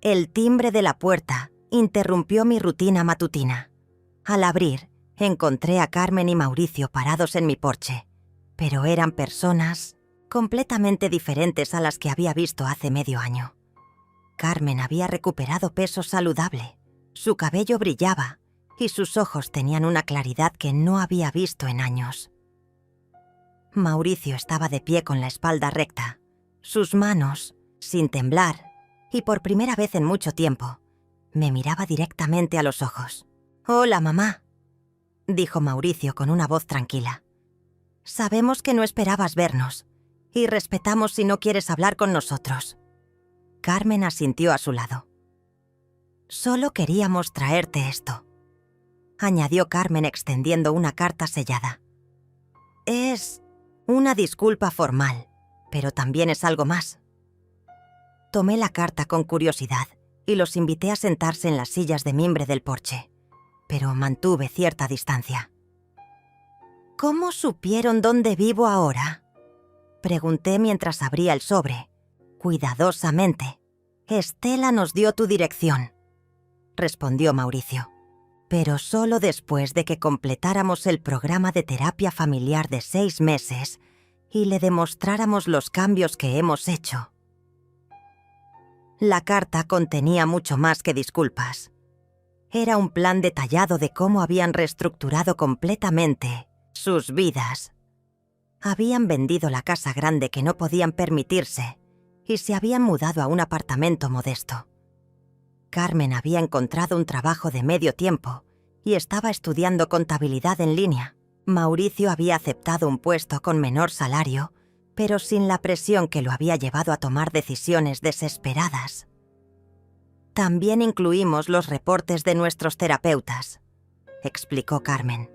El timbre de la puerta interrumpió mi rutina matutina. Al abrir, encontré a Carmen y Mauricio parados en mi porche, pero eran personas completamente diferentes a las que había visto hace medio año. Carmen había recuperado peso saludable, su cabello brillaba y sus ojos tenían una claridad que no había visto en años. Mauricio estaba de pie con la espalda recta, sus manos, sin temblar, y por primera vez en mucho tiempo, me miraba directamente a los ojos. «Hola, mamá», dijo Mauricio con una voz tranquila. «Sabemos que no esperabas vernos, y respetamos si no quieres hablar con nosotros». Carmen asintió a su lado. «Solo queríamos traerte esto», añadió Carmen extendiendo una carta sellada. «Es una disculpa formal, pero también es algo más». Tomé la carta con curiosidad y los invité a sentarse en las sillas de mimbre del porche, pero mantuve cierta distancia. «¿Cómo supieron dónde vivo ahora?», pregunté mientras abría el sobre, cuidadosamente. «Estela nos dio tu dirección», respondió Mauricio, «pero solo después de que completáramos el programa de terapia familiar de 6 meses y le demostráramos los cambios que hemos hecho». La carta contenía mucho más que disculpas. Era un plan detallado de cómo habían reestructurado completamente sus vidas. Habían vendido la casa grande que no podían permitirse y se habían mudado a un apartamento modesto. Carmen había encontrado un trabajo de medio tiempo y estaba estudiando contabilidad en línea. Mauricio había aceptado un puesto con menor salario, pero sin la presión que lo había llevado a tomar decisiones desesperadas. También incluimos los reportes de nuestros terapeutas, explicó Carmen.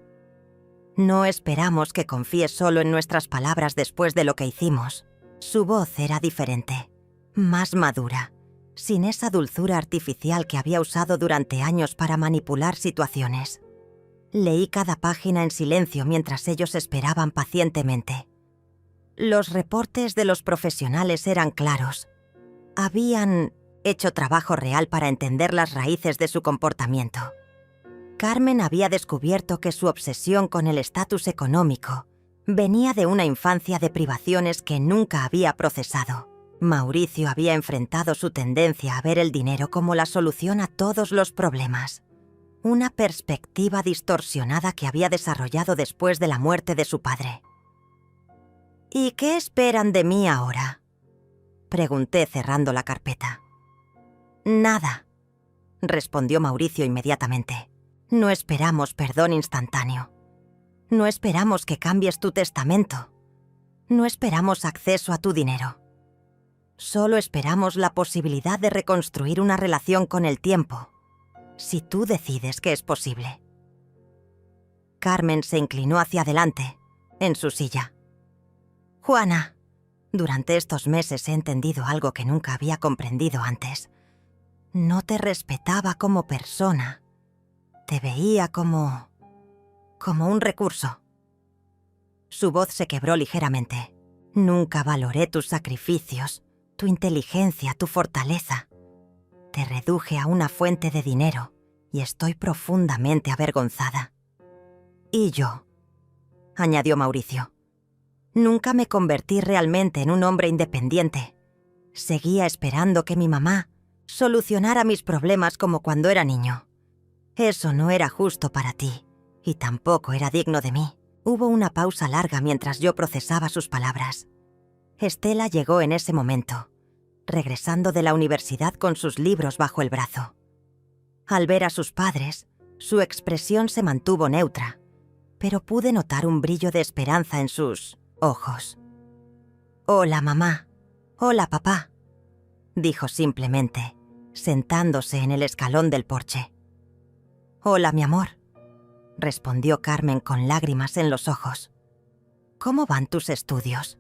No esperamos que confíes solo en nuestras palabras después de lo que hicimos. Su voz era diferente, más madura, sin esa dulzura artificial que había usado durante años para manipular situaciones. Leí cada página en silencio mientras ellos esperaban pacientemente. Los reportes de los profesionales eran claros. Habían hecho trabajo real para entender las raíces de su comportamiento. Carmen había descubierto que su obsesión con el estatus económico venía de una infancia de privaciones que nunca había procesado. Mauricio había enfrentado su tendencia a ver el dinero como la solución a todos los problemas. Una perspectiva distorsionada que había desarrollado después de la muerte de su padre. ¿Y qué esperan de mí ahora?, pregunté cerrando la carpeta. Nada, respondió Mauricio inmediatamente. No esperamos perdón instantáneo. No esperamos que cambies tu testamento. No esperamos acceso a tu dinero. Solo esperamos la posibilidad de reconstruir una relación con el tiempo, si tú decides que es posible. Carmen se inclinó hacia adelante, en su silla. Juana, durante estos meses he entendido algo que nunca había comprendido antes. No te respetaba como persona. Te veía como un recurso. Su voz se quebró ligeramente. Nunca valoré tus sacrificios, tu inteligencia, tu fortaleza. Te reduje a una fuente de dinero y estoy profundamente avergonzada. Y yo, añadió Mauricio, nunca me convertí realmente en un hombre independiente. Seguía esperando que mi mamá solucionara mis problemas como cuando era niño. Eso no era justo para ti, y tampoco era digno de mí. Hubo una pausa larga mientras yo procesaba sus palabras. Estela llegó en ese momento, regresando de la universidad con sus libros bajo el brazo. Al ver a sus padres, su expresión se mantuvo neutra, pero pude notar un brillo de esperanza en sus ojos. «Hola, mamá. Hola, papá», dijo simplemente, sentándose en el escalón del porche. «Hola, mi amor», respondió Carmen con lágrimas en los ojos. «¿Cómo van tus estudios?».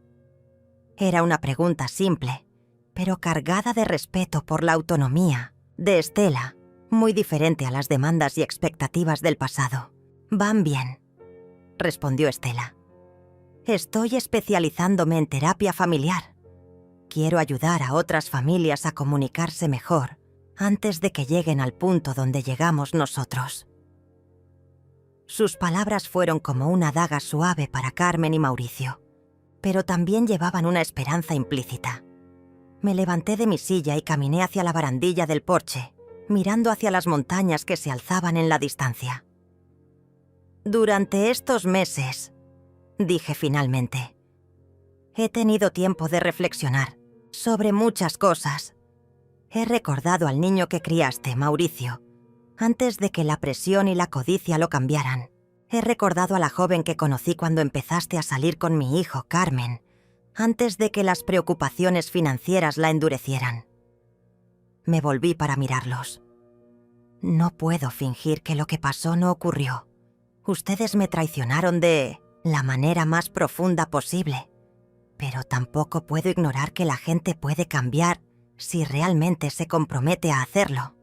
Era una pregunta simple, pero cargada de respeto por la autonomía de Estela, muy diferente a las demandas y expectativas del pasado. «Van bien», respondió Estela. «Estoy especializándome en terapia familiar. Quiero ayudar a otras familias a comunicarse mejor antes de que lleguen al punto donde llegamos nosotros». Sus palabras fueron como una daga suave para Carmen y Mauricio, pero también llevaban una esperanza implícita. Me levanté de mi silla y caminé hacia la barandilla del porche, mirando hacia las montañas que se alzaban en la distancia. «Durante estos meses», dije finalmente, «he tenido tiempo de reflexionar sobre muchas cosas. He recordado al niño que criaste, Mauricio, antes de que la presión y la codicia lo cambiaran. He recordado a la joven que conocí cuando empezaste a salir con mi hijo, Carmen, antes de que las preocupaciones financieras la endurecieran». Me volví para mirarlos. «No puedo fingir que lo que pasó no ocurrió. Ustedes me traicionaron de la manera más profunda posible, pero tampoco puedo ignorar que la gente puede cambiar si realmente se compromete a hacerlo».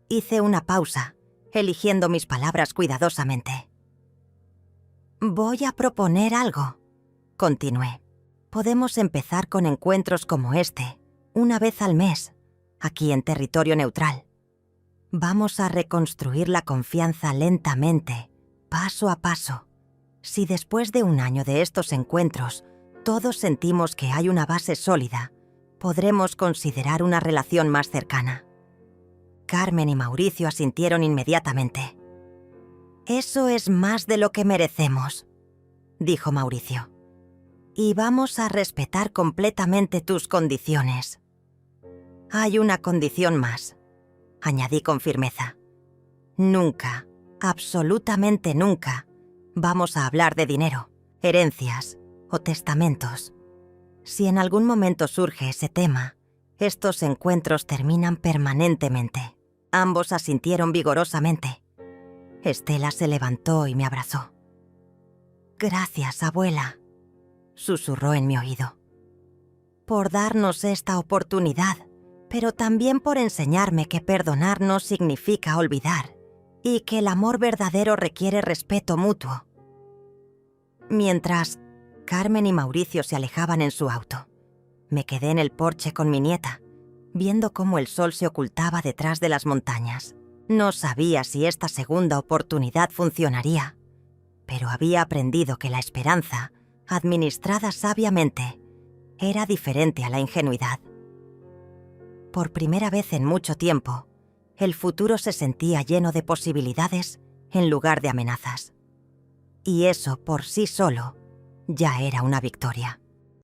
Hice una pausa, eligiendo mis palabras cuidadosamente. «Voy a proponer algo», continué. «Podemos empezar con encuentros como este, una vez al mes, aquí en territorio neutral. Vamos a reconstruir la confianza lentamente, paso a paso. Si después de un año de estos encuentros todos sentimos que hay una base sólida, podremos considerar una relación más cercana». Carmen y Mauricio asintieron inmediatamente. «Eso es más de lo que merecemos», dijo Mauricio. «Y vamos a respetar completamente tus condiciones». «Hay una condición más», añadí con firmeza. Nunca, absolutamente nunca, vamos a hablar de dinero, herencias o testamentos. Si en algún momento surge ese tema, estos encuentros terminan permanentemente. Ambos asintieron vigorosamente. Estela se levantó y me abrazó. «Gracias, abuela», susurró en mi oído, «por darnos esta oportunidad, pero también por enseñarme que perdonar no significa olvidar y que el amor verdadero requiere respeto mutuo». Mientras Carmen y Mauricio se alejaban en su auto, me quedé en el porche con mi nieta, viendo cómo el sol se ocultaba detrás de las montañas. No sabía si esta segunda oportunidad funcionaría, pero había aprendido que la esperanza, administrada sabiamente, era diferente a la ingenuidad. Por primera vez en mucho tiempo, el futuro se sentía lleno de posibilidades en lugar de amenazas. Y eso por sí solo ya era una victoria.